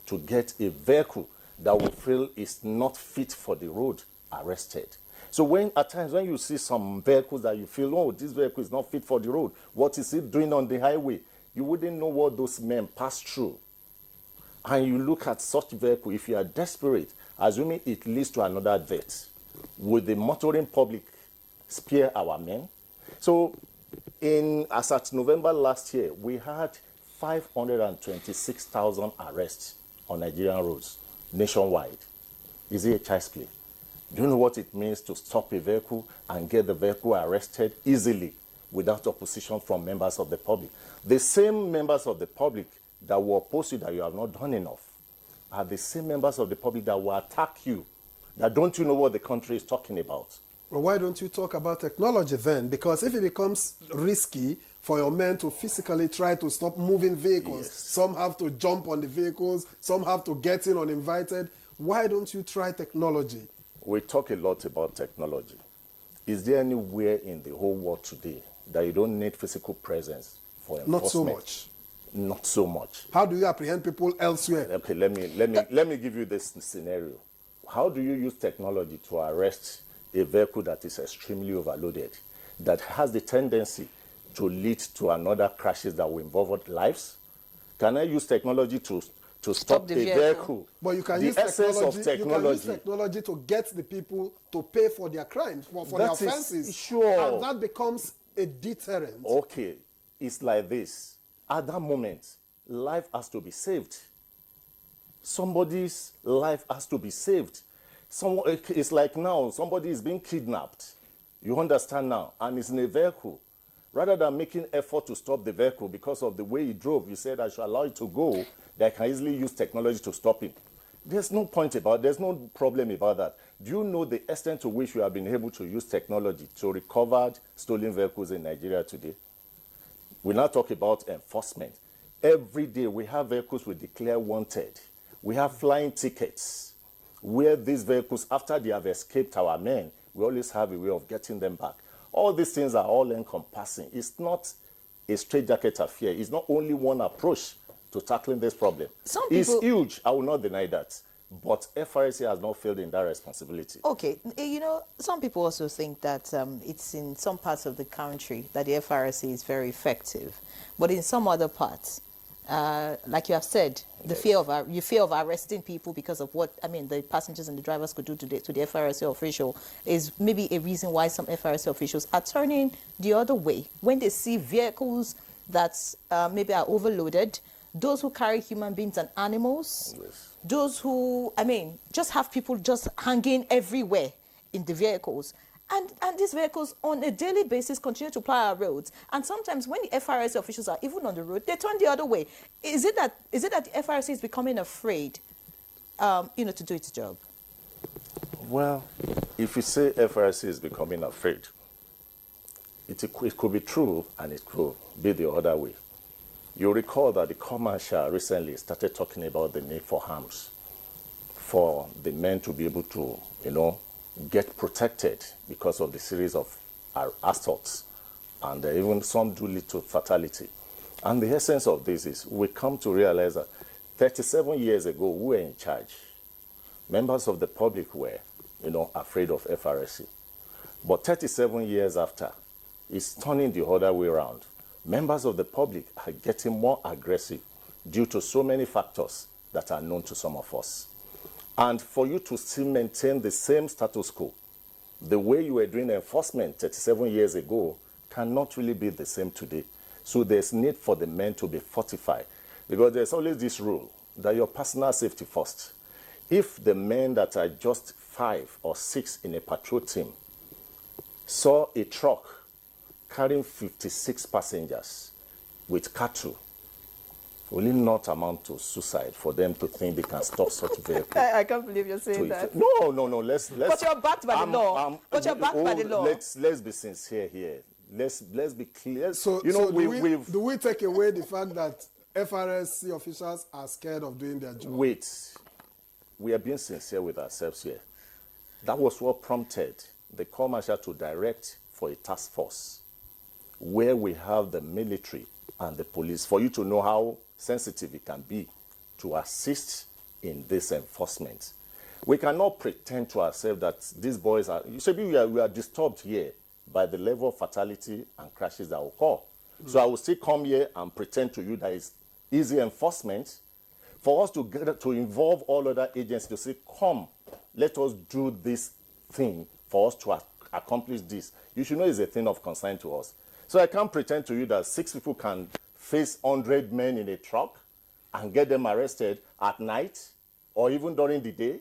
to get a vehicle that we feel is not fit for the road arrested? So at times when you see some vehicles that you feel, this vehicle is not fit for the road, what is it doing on the highway? You wouldn't know what those men pass through. And you look at such vehicle, if you are desperate, assuming it leads to another death, would the motoring public spare our men? So as at November last year, we had 526,000 arrests on Nigerian roads nationwide. Is it a child's play? Do you know what it means to stop a vehicle and get the vehicle arrested easily without opposition from members of the public? The same members of the public that will oppose you that you have not done enough are the same members of the public that will attack you, that don't you know what the country is talking about? Well, why don't you talk about technology then? Because if it becomes risky for your men to physically try to stop moving vehicles. Yes. Some have to jump on the vehicles, some have to get in uninvited. Why don't you try technology? We talk a lot about technology. Is there anywhere in the whole world today that you don't need physical presence for enforcement? Not so much. Not so much. How do you apprehend people elsewhere? Okay, let me give you this scenario. How do you use technology to arrest a vehicle that is extremely overloaded, that has the tendency to lead to another crashes that will involve lives? Can I use technology to stop the a vehicle? But you can The use essence technology, of technology. to get the people to pay for their crimes, for their That is- offenses. sure. And that becomes a deterrent. Okay, it's like this. At that moment, life has to be saved. Somebody's life has to be saved. It's like now, somebody is being kidnapped. You understand now? And it's in a vehicle. Rather than making effort to stop the vehicle because of the way he drove, you said I should allow it to go, they can easily use technology to stop him. There's no problem about that. Do you know the extent to which we have been able to use technology to recover stolen vehicles in Nigeria today? We now talk about enforcement. Every day we have vehicles we declare wanted. We have flying tickets where these vehicles, after they have escaped our men, we always have a way of getting them back. All these things are all encompassing. It's not a straitjacket affair. It's not only one approach to tackling this problem. It's huge. I will not deny that. But FRSC has not failed in that responsibility. Okay, you know, some people also think that it's in some parts of the country that the FRSC is very effective, but in some other parts, like you have said, the fear of arresting people because of what the passengers and the drivers could do to the FRSC official is maybe a reason why some FRSC officials are turning the other way when they see vehicles that maybe are overloaded, those who carry human beings and animals. Yes. Those who, just have people just hanging everywhere in the vehicles. And these vehicles on a daily basis continue to ply our roads. And sometimes when the FRSC officials are even on the road, they turn the other way. Is it that the FRSC is becoming afraid, to do its job? Well, if you say FRSC is becoming afraid, it could be true and it could be the other way. You recall that the commercial recently started talking about the need for arms, for the men to be able to, get protected because of the series of assaults, and even some do lead to fatality. And the essence of this is we come to realize that 37 years ago we were in charge. Members of the public were, afraid of FRSC. But 37 years after, it's turning the other way around. Members of the public are getting more aggressive due to so many factors that are known to some of us. And for you to still maintain the same status quo, the way you were doing enforcement 37 years ago cannot really be the same today. So there's need for the men to be fortified, because there's always this rule that your personal safety first. If the men that are just 5 or 6 in a patrol team saw a truck carrying 56 passengers with cattle, will it not amount to suicide for them to think they can stop such vehicle? I can't believe you're saying that. No. Let's. But you're backed by the law. But you're backed by the law. Let's be sincere here. Let's be clear. So, do we take away the fact that FRSC officials are scared of doing their job? Wait. We are being sincere with ourselves here. That was what prompted the commercial to direct for a task force where we have the military and the police, for you to know how sensitive it can be to assist in this enforcement. We cannot pretend to ourselves that these boys are, we are disturbed here by the level of fatality and crashes that occur. So I will still come here and pretend to you that it's easy enforcement. For us to involve all other agencies to say, come, let us do this thing for us to accomplish this. You should know it's a thing of concern to us. So I can't pretend to you that 6 people can face 100 men in a truck and get them arrested at night or even during the day.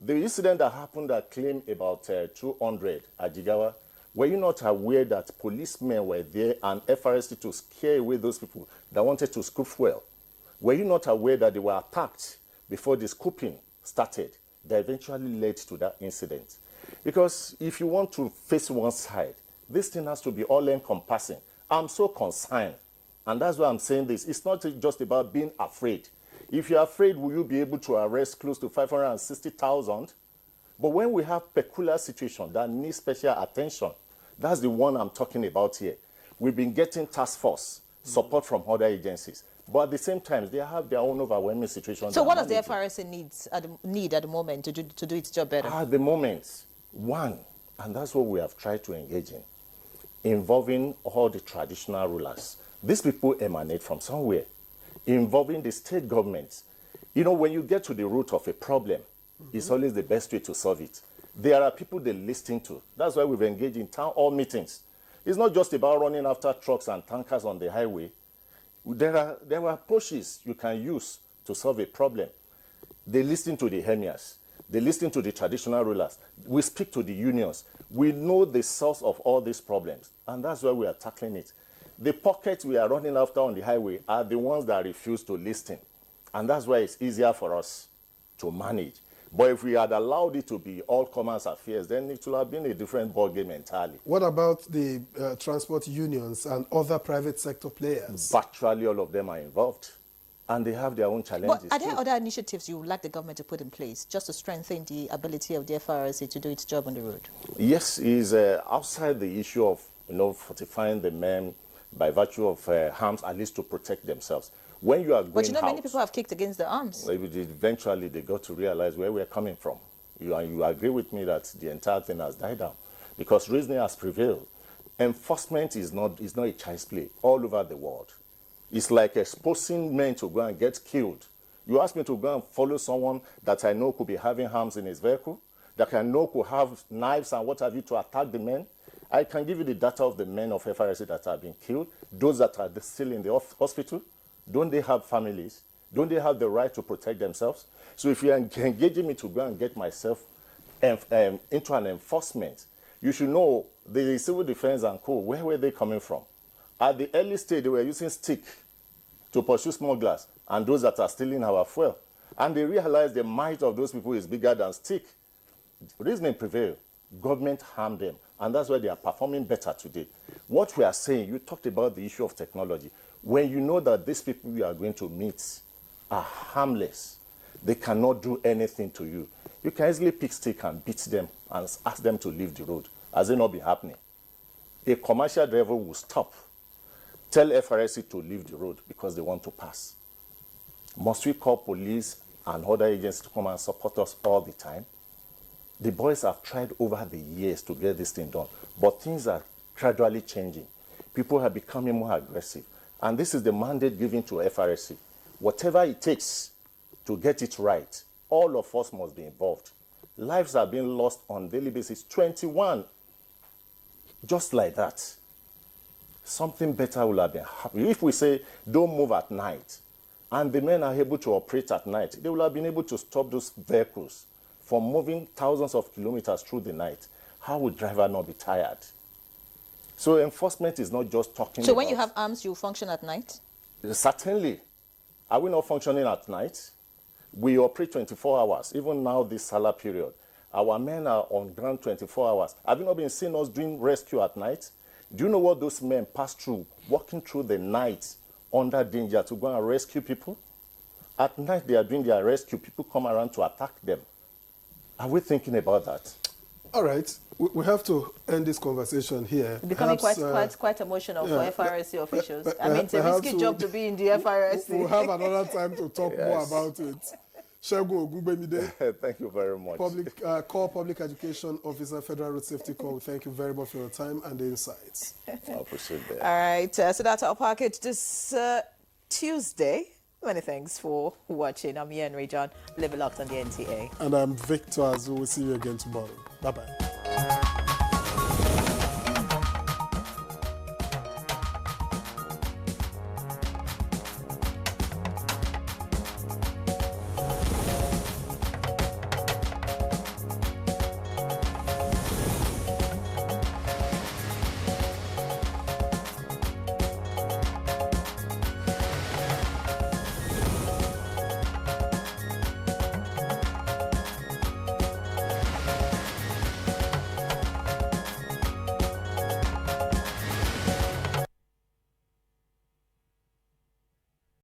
The incident that happened that claimed about 200 at Jigawa, were you not aware that policemen were there and FRSC to scare away those people that wanted to scoop fuel? Were you not aware that they were attacked before the scooping started that eventually led to that incident? Because if you want to face one side, this thing has to be all-encompassing. I'm so concerned. And that's why I'm saying this. It's not just about being afraid. If you're afraid, will you be able to arrest close to 560,000? But when we have peculiar situations that need special attention, that's the one I'm talking about here. We've been getting task force support from other agencies. But at the same time, they have their own overwhelming situations. So what does the FRSA need at the moment to do its job better? At the moment, one, and that's what we have tried to engage in, involving all the traditional rulers. These people emanate from somewhere, involving the state governments. You know, when you get to the root of a problem, it's always the best way to solve it. There are people they listen to. That's why we've engaged in town hall meetings. It's not just about running after trucks and tankers on the highway. There are approaches you can use to solve a problem. They listen to the emirs. They listen to the traditional rulers. We speak to the unions. We know the source of all these problems, and that's why we are tackling it. The pockets we are running after on the highway are the ones that refuse to listen, and that's why it's easier for us to manage. But if we had allowed it to be all commerce affairs, then it would have been a different ballgame entirely. What about the transport unions and other private sector players? Virtually all of them are involved, and they have their own challenges. But are there other initiatives you would like the government to put in place just to strengthen the ability of the FRSA to do its job on the road? Yes, is outside the issue of fortifying the men by virtue of arms, at least to protect themselves. When you are going But you know, out, many people have kicked against the arms. eventually they got to realize where we're coming from. You agree with me that the entire thing has died down because reasoning has prevailed. Enforcement is not a child's play all over the world. It's like exposing men to go and get killed. You ask me to go and follow someone that I know could be having arms in his vehicle, that I know could have knives and what have you to attack the men. I can give you the data of the men of FRSA that have been killed, those that are still in the hospital. Don't they have families? Don't they have the right to protect themselves? So if you're engaging me to go and get myself into an enforcement, you should know the civil defense and co, where were they coming from? At the early stage, they were using stick to pursue smugglers and those that are stealing our fuel. And they realized the might of those people is bigger than stick. Reasoning prevailed. Government harmed them. And that's why they are performing better today. What we are saying, you talked about the issue of technology. When you know that these people you are going to meet are harmless, they cannot do anything to you, you can easily pick stick and beat them and ask them to leave the road. Has it not been happening? A commercial driver will stop, tell FRSC to leave the road because they want to pass. Must we call police and other agents to come and support us all the time? The boys have tried over the years to get this thing done, but things are gradually changing. People are becoming more aggressive. And this is the mandate given to FRSC. Whatever it takes to get it right, all of us must be involved. Lives are being lost on a daily basis. 21, just like that. Something better will have been happening. If we say, don't move at night, and the men are able to operate at night, they will have been able to stop those vehicles from moving thousands of kilometers through the night. How would driver not be tired? So enforcement is not just talking. So when you have arms, you function at night? Certainly. Are we not functioning at night? We operate 24 hours. Even now, this Salah period, our men are on ground 24 hours. Have you not been seeing us doing rescue at night? Do you know what those men pass through, walking through the night under danger to go and rescue people? At night, they are doing their rescue. People come around to attack them. Are we thinking about that? All right, we have to end this conversation here. It's becoming quite emotional for FRSC officials. I mean, it's a risky job to be in the FRSC. We'll have another time to talk more about it. Shegun Ogunbemide. Thank you very much. Core Public Education Officer, Federal Road Safety Corps. Thank you very much for your time and the insights. I appreciate that. All right, so that's our package this Tuesday. Many thanks for watching. I'm Ian Ray John. Live locked on the NTA. And I'm Victor Azu. We'll see you again tomorrow. Bye-bye.